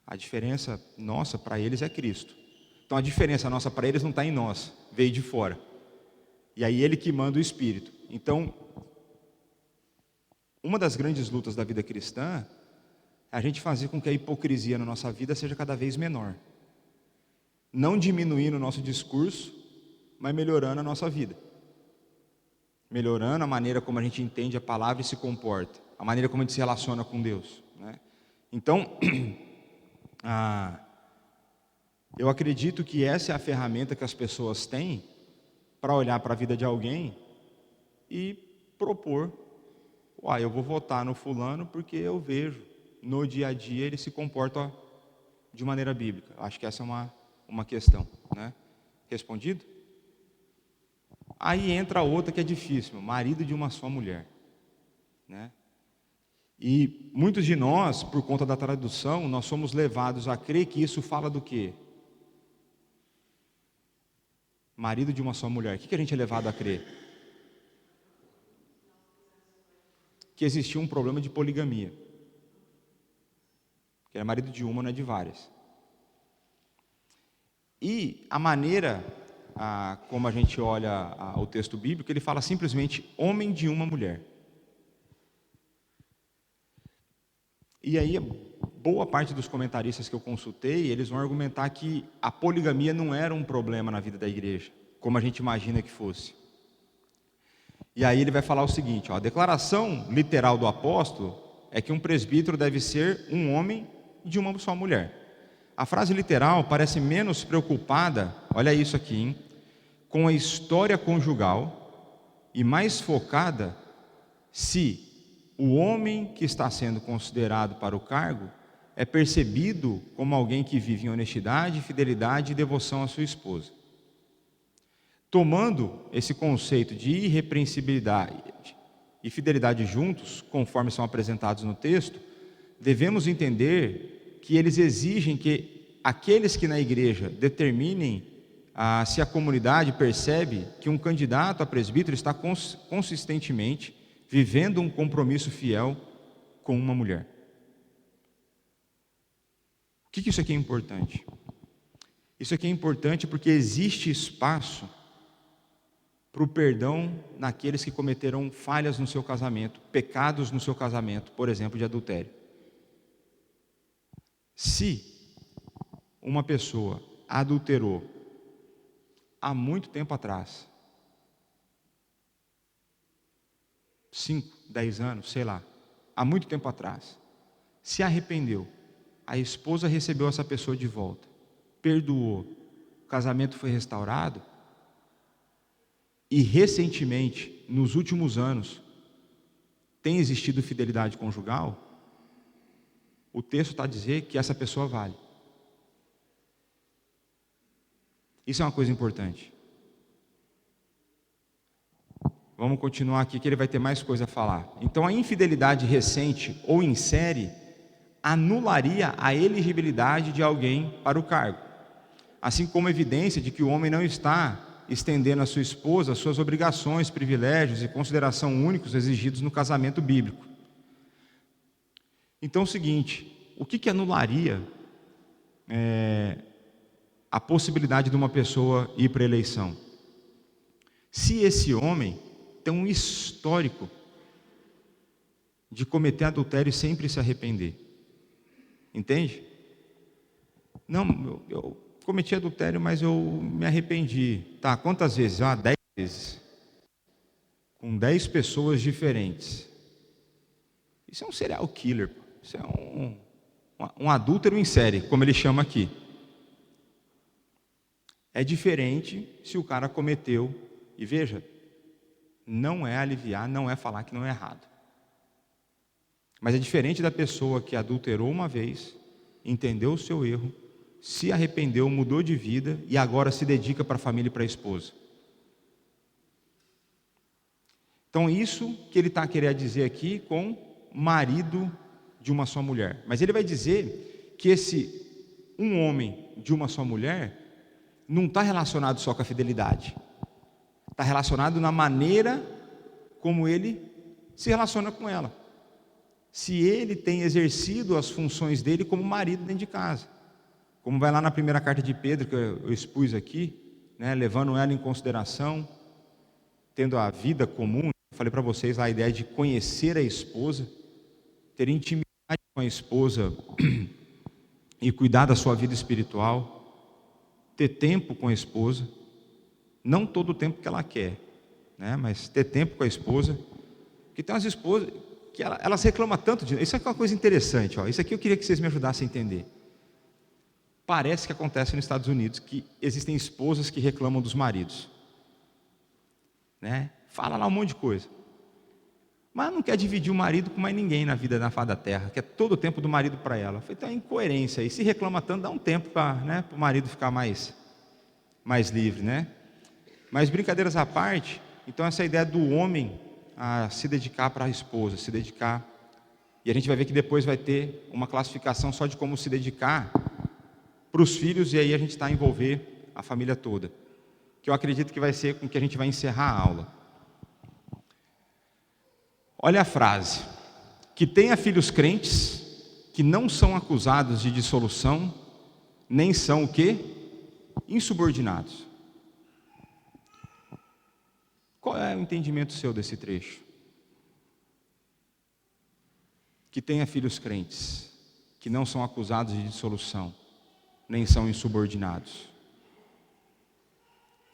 A diferença nossa para eles é Cristo. Então a diferença nossa para eles não está em nós, veio de fora. E aí ele que manda o Espírito. Então, uma das grandes lutas da vida cristã é a gente fazer com que a hipocrisia na nossa vida seja cada vez menor. Não diminuindo o nosso discurso, mas melhorando a nossa vida. Melhorando a maneira como a gente entende a palavra e se comporta. A maneira como a gente se relaciona com Deus, né? Então, eu acredito que essa é a ferramenta que as pessoas têm para olhar para a vida de alguém e propor: eu vou votar no fulano porque eu vejo no dia a dia ele se comporta de maneira bíblica. Acho que essa é uma questão, né? Respondido? Aí entra outra que é difícil, marido de uma só mulher, né? E muitos de nós, por conta da tradução, nós somos levados a crer que isso fala do quê? Marido de uma só mulher. O que a gente é levado a crer? Que existia um problema de poligamia. Que era marido de uma, não é de várias. E a maneira como a gente olha o texto bíblico, ele fala simplesmente homem de uma mulher. E aí, boa parte dos comentaristas que eu consultei, eles vão argumentar que a poligamia não era um problema na vida da igreja, como a gente imagina que fosse. E aí ele vai falar o seguinte, a declaração literal do apóstolo é que um presbítero deve ser um homem de uma só mulher. A frase literal parece menos preocupada, olha isso aqui, hein, com a história conjugal e mais focada se o homem que está sendo considerado para o cargo é percebido como alguém que vive em honestidade, fidelidade e devoção à sua esposa. Tomando esse conceito de irrepreensibilidade e fidelidade juntos, conforme são apresentados no texto, devemos entender que eles exigem que aqueles que na igreja determinem se a comunidade percebe que um candidato a presbítero está consistentemente vivendo um compromisso fiel com uma mulher. O que isso aqui é importante? Isso aqui é importante porque existe espaço para o perdão naqueles que cometeram falhas no seu casamento, pecados no seu casamento, por exemplo, de adultério. Se uma pessoa adulterou há muito tempo atrás, 5, 10 anos, sei lá, há muito tempo atrás, se arrependeu, a esposa recebeu essa pessoa de volta, perdoou, o casamento foi restaurado, e recentemente, nos últimos anos, tem existido fidelidade conjugal, o texto está a dizer que essa pessoa vale. Isso é uma coisa importante. Vamos continuar aqui que ele vai ter mais coisa a falar. Então a infidelidade recente ou em série anularia a elegibilidade de alguém para o cargo, assim como evidência de que o homem não está estendendo à sua esposa suas obrigações, privilégios e consideração únicos exigidos no casamento bíblico. Então é o seguinte, o que anularia a possibilidade de uma pessoa ir para a eleição? Se esse homem tem um histórico de cometer adultério e sempre se arrepender. Entende? Não, eu cometi adultério, mas eu me arrependi. Tá, quantas vezes? 10 vezes. Com 10 pessoas diferentes. Isso é um serial killer. Isso é um adúltero em série, como ele chama aqui. É diferente se o cara cometeu, e veja, não é aliviar, não é falar que não é errado. Mas é diferente da pessoa que adulterou uma vez, entendeu o seu erro, se arrependeu, mudou de vida e agora se dedica para a família e para a esposa. Então isso que ele está querendo dizer aqui com marido de uma só mulher. Mas ele vai dizer que um homem de uma só mulher não está relacionado só com a fidelidade. Está relacionado na maneira como ele se relaciona com ela. Se ele tem exercido as funções dele como marido dentro de casa. Como vai lá na primeira carta de Pedro, que eu expus aqui, né, levando ela em consideração, tendo a vida comum. Eu falei para vocês a ideia de conhecer a esposa, ter intimidade com a esposa e cuidar da sua vida espiritual, ter tempo com a esposa. Não todo o tempo que ela quer, né? Mas ter tempo com a esposa. Porque tem umas esposas que elas reclamam tanto de... Isso aqui é uma coisa interessante, ó. Isso aqui eu queria que vocês me ajudassem a entender. Parece que acontece nos Estados Unidos que existem esposas que reclamam dos maridos, né? Fala lá um monte de coisa, mas não quer dividir o marido com mais ninguém na vida, na face da terra, quer todo o tempo do marido para ela. Então é incoerência. E se reclama tanto, dá um tempo para, né, o marido ficar mais livre, né? Mas brincadeiras à parte, então essa ideia do homem a se dedicar para a esposa, se dedicar. E a gente vai ver que depois vai ter uma classificação só de como se dedicar para os filhos, e aí a gente está a envolver a família toda. Que eu acredito que vai ser com que a gente vai encerrar a aula. Olha a frase: que tenha filhos crentes, que não são acusados de dissolução, nem são o quê? Insubordinados. Qual é o entendimento seu desse trecho? Que tenha filhos crentes, que não são acusados de dissolução, nem são insubordinados.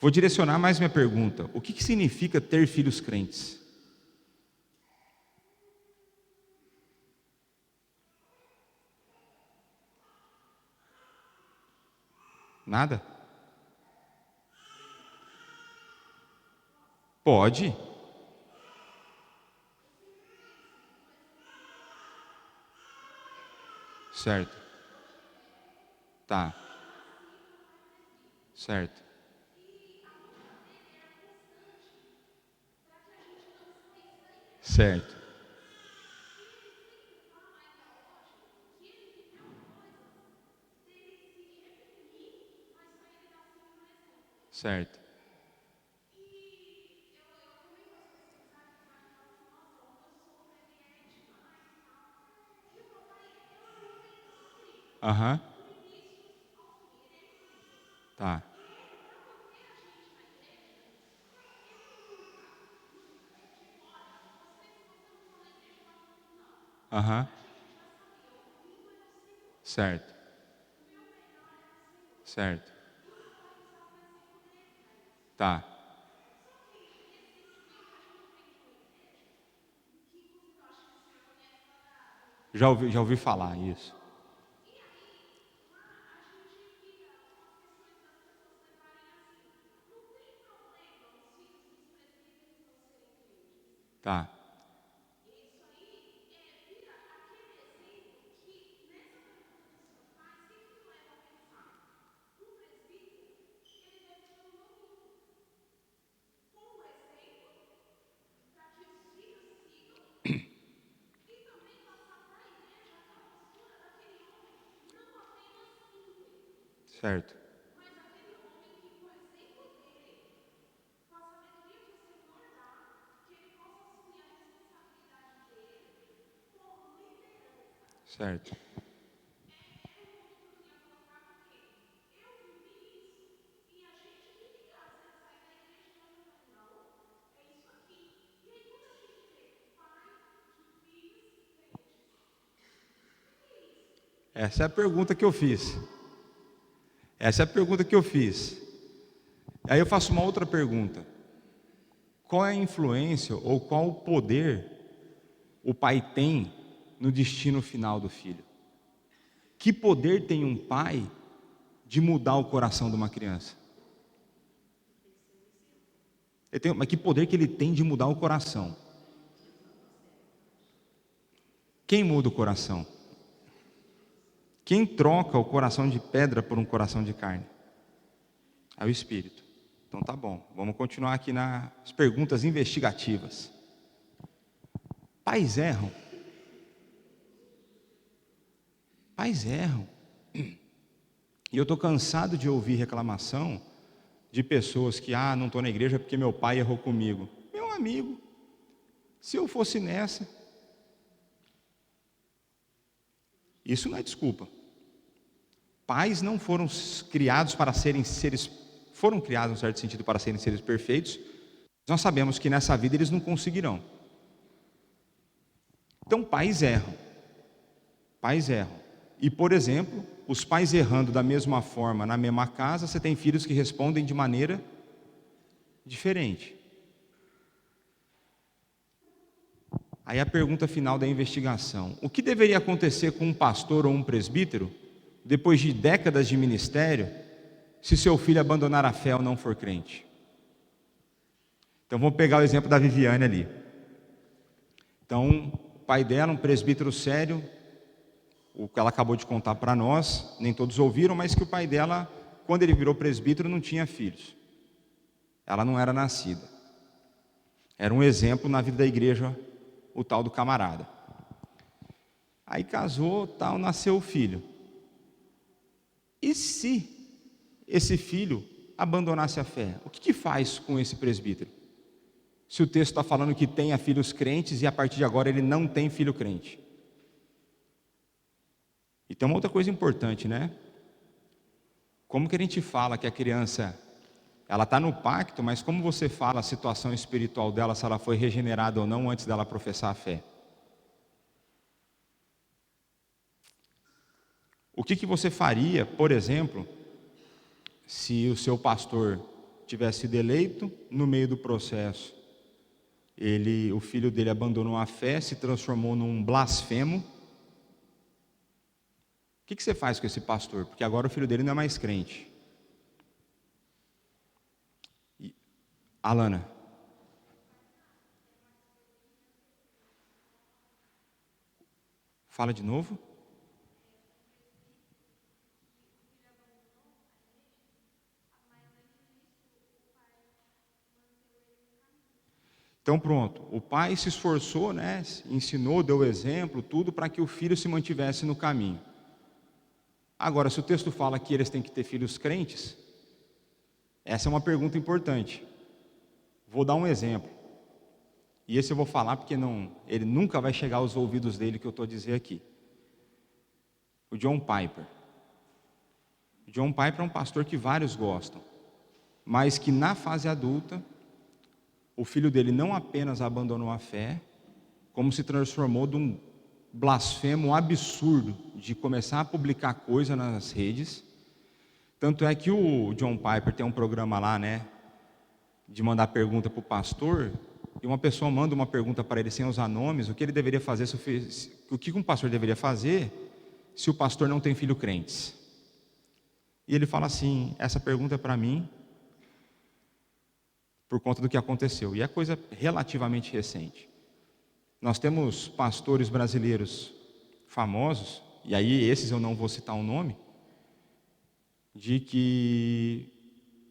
Vou direcionar mais minha pergunta: o que significa ter filhos crentes? Nada? Pode. Certo. Tá. Certo. Certo. Certo. Aham. Tá. Aham. Certo. Certo. Tá. Já ouvi falar isso. Tá. Certo. Certo. Essa é a pergunta que eu fiz. Essa é a pergunta que eu fiz. Aí eu faço uma outra pergunta: qual é a influência ou qual o poder o pai tem no destino final do filho? Que poder tem um pai de mudar o coração de uma criança? Mas que poder que ele tem de mudar o coração? Quem muda o coração? Quem troca o coração de pedra por um coração de carne? É o Espírito. Então tá bom, vamos continuar aqui nas perguntas investigativas. Pais erram. Pais erram. E eu estou cansado de ouvir reclamação de pessoas que, não estou na igreja porque meu pai errou comigo. Meu amigo, se eu fosse nessa, isso não é desculpa. Pais não foram criados para serem seres, foram criados, em certo sentido, para serem seres perfeitos. Nós sabemos que nessa vida eles não conseguirão. Então, pais erram. Pais erram. E, por exemplo, os pais errando da mesma forma na mesma casa, você tem filhos que respondem de maneira diferente. Aí a pergunta final da investigação: o que deveria acontecer com um pastor ou um presbítero, depois de décadas de ministério, se seu filho abandonar a fé ou não for crente? Então vamos pegar o exemplo da Viviane ali. Então, o pai dela, um presbítero sério, o que ela acabou de contar para nós, nem todos ouviram, mas que o pai dela, quando ele virou presbítero, não tinha filhos. ela não era nascida. Era um exemplo na vida da igreja, o tal do camarada. Aí casou, tal, nasceu o filho. E se esse filho abandonasse a fé? O que faz com esse presbítero? Se o texto está falando que tenha filhos crentes e a partir de agora ele não tem filho crente. E tem uma outra coisa importante, né? Como que a gente fala que a criança, ela está no pacto, mas como você fala a situação espiritual dela, se ela foi regenerada ou não antes dela professar a fé? O que você faria, por exemplo, se o seu pastor tivesse sido eleito, no meio do processo, o filho dele abandonou a fé, se transformou num blasfemo? O que você faz com esse pastor? Porque agora o filho dele não é mais crente. Alana. Fala de novo. Então pronto, o pai se esforçou, né, ensinou, deu exemplo, tudo para que o filho se mantivesse no caminho. Agora, se o texto fala que eles têm que ter filhos crentes, essa é uma pergunta importante. Vou dar um exemplo. E esse eu vou falar porque ele nunca vai chegar aos ouvidos dele que eu estou a dizer aqui. O John Piper. O John Piper é um pastor que vários gostam, mas que na fase adulta, o filho dele não apenas abandonou a fé, como se transformou de um blasfemo absurdo de começar a publicar coisa nas redes. Tanto é que o John Piper tem um programa lá, né, de mandar pergunta para o pastor, e uma pessoa manda uma pergunta para ele sem usar nomes, o que ele deveria fazer, o que um pastor deveria fazer se o pastor não tem filho crentes. E ele fala assim, essa pergunta é para mim, por conta do que aconteceu, e é coisa relativamente recente. Nós temos pastores brasileiros famosos, e aí esses eu não vou citar o nome, de que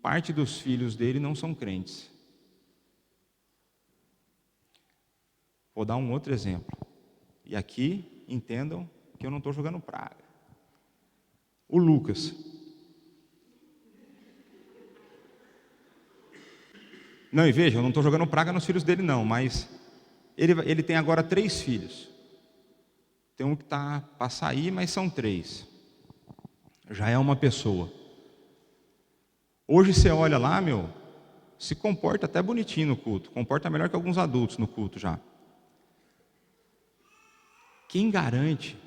parte dos filhos dele não são crentes. Vou dar um outro exemplo, e aqui entendam que eu não estou jogando praga. O Lucas. Não, e veja, eu não estou jogando praga nos filhos dele não, mas ele tem agora 3 filhos. Tem um que está para sair, mas são 3. Já é uma pessoa. Hoje você olha lá, se comporta até bonitinho no culto, comporta melhor que alguns adultos no culto já. Quem garante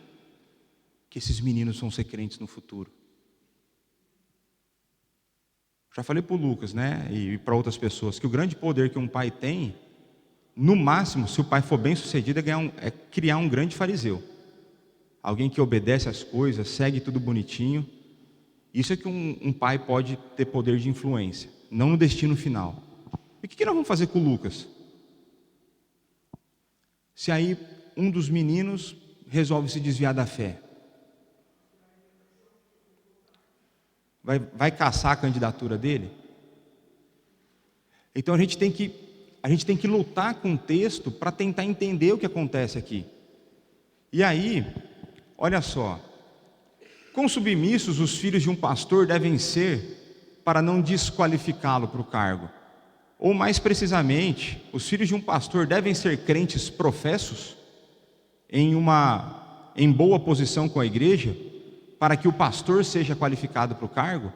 que esses meninos vão ser crentes no futuro? Já falei para o Lucas, né, e para outras pessoas, que o grande poder que um pai tem, no máximo, se o pai for bem sucedido, é criar um grande fariseu. Alguém que obedece às coisas, segue tudo bonitinho. Isso é que um pai pode ter poder de influência, não no destino final. E o que nós vamos fazer com o Lucas? Se aí um dos meninos resolve se desviar da fé, vai caçar a candidatura dele? Então a gente tem que lutar com o texto para tentar entender o que acontece aqui. E aí, olha só, quão submissos os filhos de um pastor devem ser para não desqualificá-lo para o cargo? Ou mais precisamente, os filhos de um pastor devem ser crentes professos em boa posição com a igreja, para que o pastor seja qualificado para o cargo?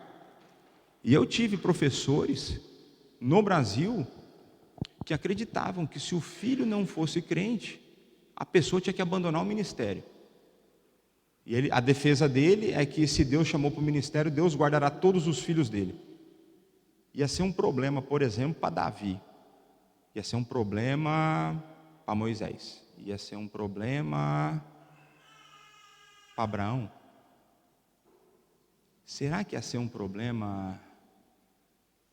E eu tive professores no Brasil que acreditavam que se o filho não fosse crente, a pessoa tinha que abandonar o ministério. E a defesa dele é que se Deus chamou para o ministério, Deus guardará todos os filhos dele. Ia ser um problema, por exemplo, para Davi. Ia ser um problema para Moisés. Ia ser um problema para Abraão. Será que ia ser um problema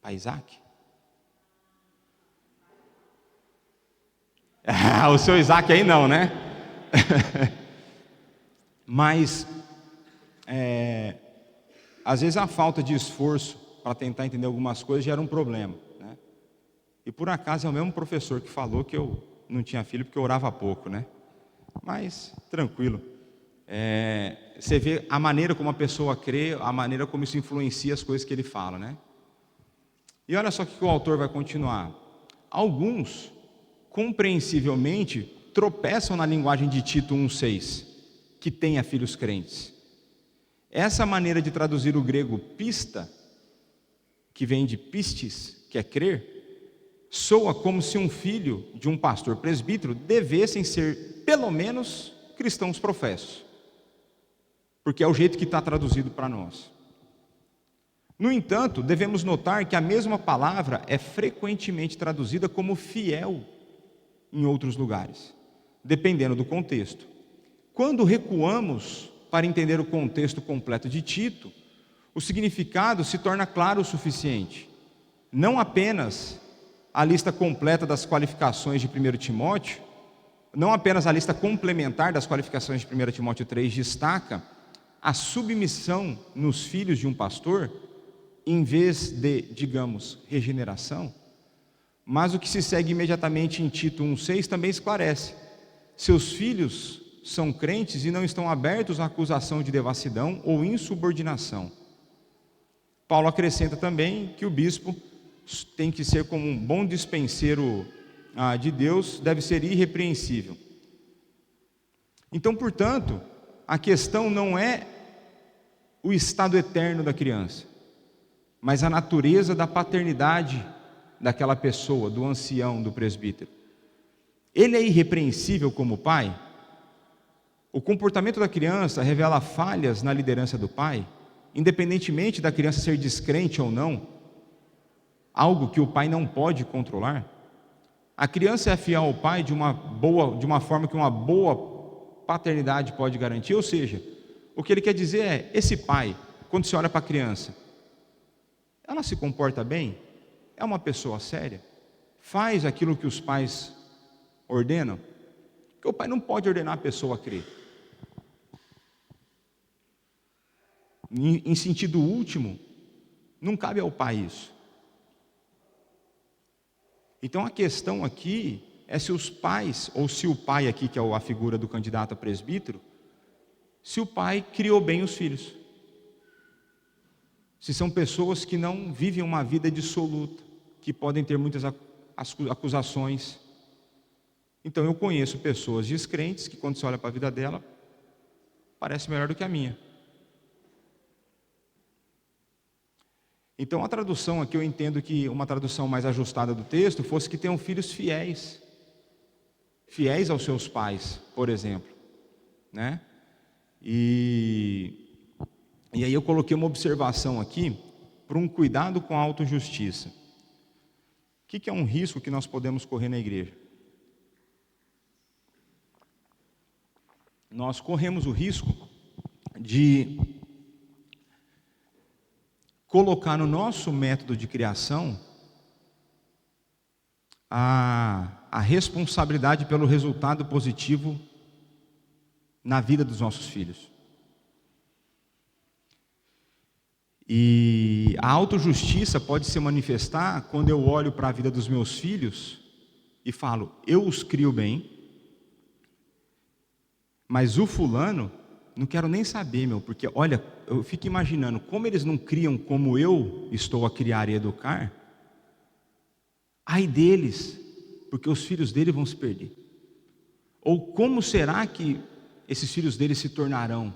para Isaac? O seu Isaac aí não, né? Mas, às vezes a falta de esforço para tentar entender algumas coisas gera um problema, né? E por acaso é o mesmo professor que falou que eu não tinha filho porque eu orava pouco, né? Mas, tranquilo. Você vê a maneira como a pessoa crê, a maneira como isso influencia as coisas que ele fala, né? E olha só o que o autor vai continuar. Alguns, compreensivelmente, tropeçam na linguagem de Tito 1,6, que tenha filhos crentes. Essa maneira de traduzir o grego pista, que vem de pistis, que é crer, soa como se um filho de um pastor presbítero devessem ser, pelo menos, cristãos professos, porque é o jeito que está traduzido para nós. No entanto, devemos notar que a mesma palavra é frequentemente traduzida como fiel em outros lugares, dependendo do contexto. Quando recuamos para entender o contexto completo de Tito, o significado se torna claro o suficiente. Não apenas a lista completa das qualificações de 1 Timóteo, não apenas a lista complementar das qualificações de 1 Timóteo 3 destaca a submissão nos filhos de um pastor, em vez de, digamos, regeneração, mas o que se segue imediatamente em Tito 1,6 também esclarece. Seus filhos são crentes e não estão abertos à acusação de devassidão ou insubordinação. Paulo acrescenta também que o bispo tem que ser como um bom dispenseiro de Deus, deve ser irrepreensível. Então, portanto, a questão não é o estado eterno da criança, mas a natureza da paternidade daquela pessoa, do ancião, do presbítero. Ele é irrepreensível como pai? O comportamento da criança revela falhas na liderança do pai, independentemente da criança ser descrente ou não, algo que o pai não pode controlar. A criança é fiel ao pai de uma forma que uma boa paternidade pode garantir, ou seja, o que ele quer dizer é, esse pai, quando você olha para a criança, ela se comporta bem? É uma pessoa séria? Faz aquilo que os pais ordenam? Porque o pai não pode ordenar a pessoa a crer. Em sentido último, não cabe ao pai isso. Então a questão aqui é se os pais, ou se o pai aqui, que é a figura do candidato a presbítero, se o pai criou bem os filhos. Se são pessoas que não vivem uma vida dissoluta, que podem ter muitas acusações. Então eu conheço pessoas descrentes que quando você olha para a vida dela, parece melhor do que a minha. Então a tradução aqui, eu entendo que uma tradução mais ajustada do texto fosse que tenham filhos fiéis. Fiéis aos seus pais, por exemplo, né? E aí eu coloquei uma observação aqui para um cuidado com a autojustiça. O que é um risco que nós podemos correr na igreja? Nós corremos o risco de colocar no nosso método de criação a responsabilidade pelo resultado positivo na vida dos nossos filhos. E a autojustiça pode se manifestar quando eu olho para a vida dos meus filhos e falo, eu os crio bem, mas o fulano, não quero nem saber, porque olha, eu fico imaginando, como eles não criam como eu estou a criar e educar, ai deles, porque os filhos dele vão se perder. Ou como será que esses filhos dele se tornarão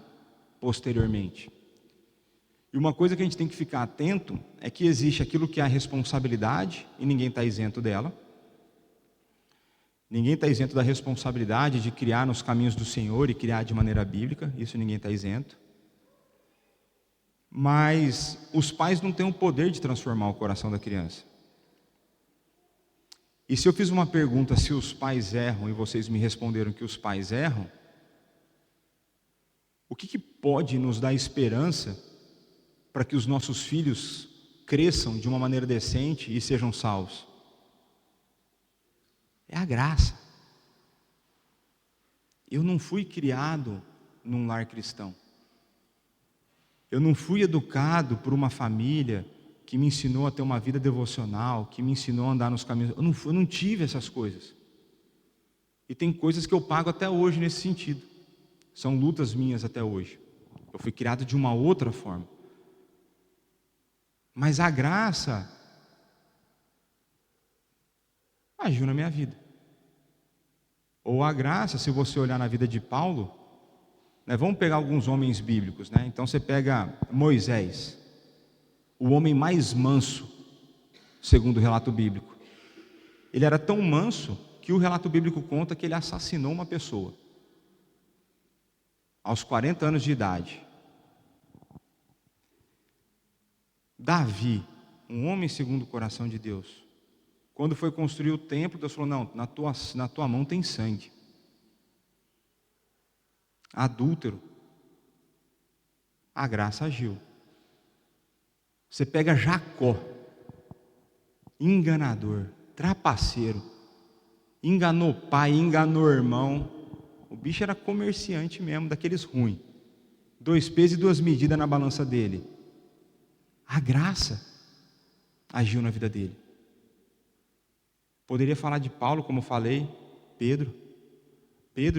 posteriormente? E uma coisa que a gente tem que ficar atento é que existe aquilo que é a responsabilidade, e ninguém está isento dela. Ninguém está isento da responsabilidade de criar nos caminhos do Senhor e criar de maneira bíblica, isso ninguém está isento. Mas os pais não têm o poder de transformar o coração da criança. E se eu fiz uma pergunta se os pais erram e vocês me responderam que os pais erram, o que pode nos dar esperança para que os nossos filhos cresçam de uma maneira decente e sejam salvos? É a graça. Eu não fui criado num lar cristão. Eu não fui educado por uma família que me ensinou a ter uma vida devocional, que me ensinou a andar nos caminhos. Eu não tive essas coisas. E tem coisas que eu pago até hoje nesse sentido. São lutas minhas até hoje. Eu fui criado de uma outra forma. Mas a graça agiu na minha vida. Ou a graça, se você olhar na vida de Paulo, né, vamos pegar alguns homens bíblicos, né? Então você pega Moisés, o homem mais manso, segundo o relato bíblico. Ele era tão manso que o relato bíblico conta que ele assassinou uma pessoa aos 40 anos de idade. Davi, um homem segundo o coração de Deus, quando foi construir o templo, Deus falou: não, na tua mão tem sangue. Adúltero, a graça agiu. Você pega Jacó, enganador, trapaceiro, enganou pai, enganou irmão. O bicho era comerciante mesmo, daqueles ruins. 2 pesos e 2 medidas na balança dele. A graça agiu na vida dele. Poderia falar de Paulo, como eu falei, Pedro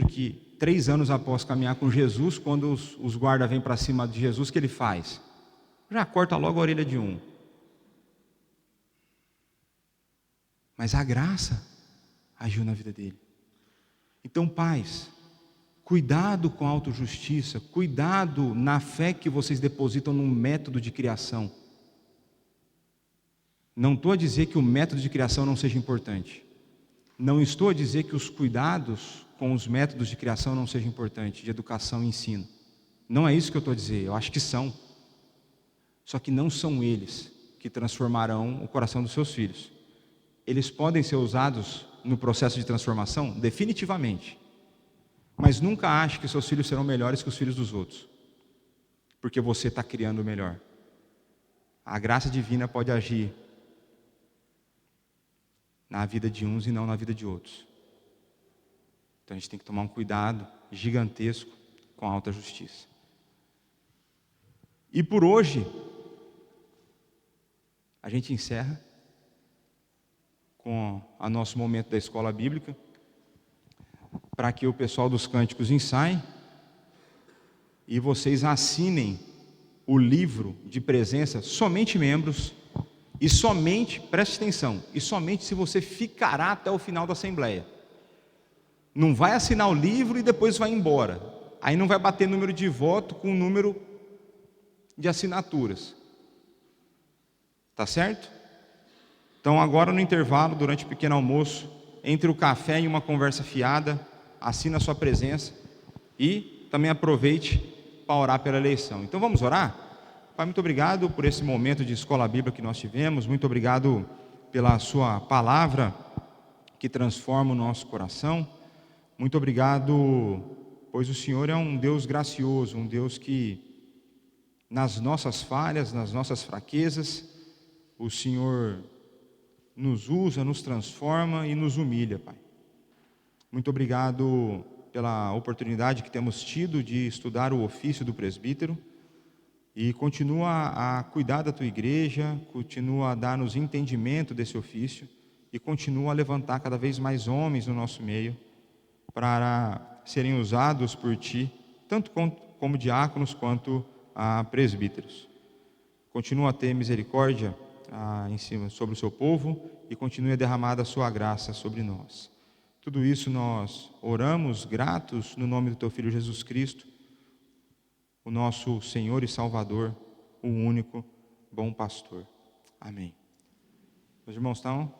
que 3 anos após caminhar com Jesus, quando os guardas vêm para cima de Jesus, o que ele faz? Já corta logo a orelha de um. Mas a graça agiu na vida dele. Então, pais, cuidado com a autojustiça, cuidado na fé que vocês depositam num método de criação. Não estou a dizer que o método de criação não seja importante. Não estou a dizer que os cuidados com os métodos de criação não sejam importantes, de educação e ensino. Não é isso que eu estou a dizer, eu acho que são. Só que não são eles que transformarão o coração dos seus filhos. Eles podem ser usados no processo de transformação, definitivamente. Mas nunca ache que seus filhos serão melhores que os filhos dos outros, porque você está criando o melhor. A graça divina pode agir na vida de uns e não na vida de outros. Então a gente tem que tomar um cuidado gigantesco com a alta justiça. E por hoje, a gente encerra com o nosso momento da escola bíblica, para que o pessoal dos cânticos ensaiem e vocês assinem o livro de presença, somente membros, e somente, preste atenção, e somente se você ficará até o final da assembleia. Não vai assinar o livro e depois vai embora. Aí não vai bater número de voto com o número de assinaturas. Tá certo? Então agora no intervalo, durante o pequeno almoço, entre o café e uma conversa fiada, assina a sua presença e também aproveite para orar pela eleição. Então vamos orar? Pai, muito obrigado por esse momento de escola bíblica que nós tivemos, muito obrigado pela sua palavra que transforma o nosso coração, muito obrigado, pois o Senhor é um Deus gracioso, um Deus que nas nossas falhas, nas nossas fraquezas, o Senhor nos usa, nos transforma e nos humilha, Pai. Muito obrigado pela oportunidade que temos tido de estudar o ofício do presbítero e continua a cuidar da tua igreja, continua a dar-nos entendimento desse ofício e continua a levantar cada vez mais homens no nosso meio para serem usados por ti, tanto como diáconos quanto presbíteros. Continua a ter misericórdia em cima sobre o seu povo e continue a derramar a sua graça sobre nós. Tudo isso nós oramos gratos no nome do teu Filho Jesus Cristo, o nosso Senhor e Salvador, o único bom pastor. Amém. Meus irmãos, estão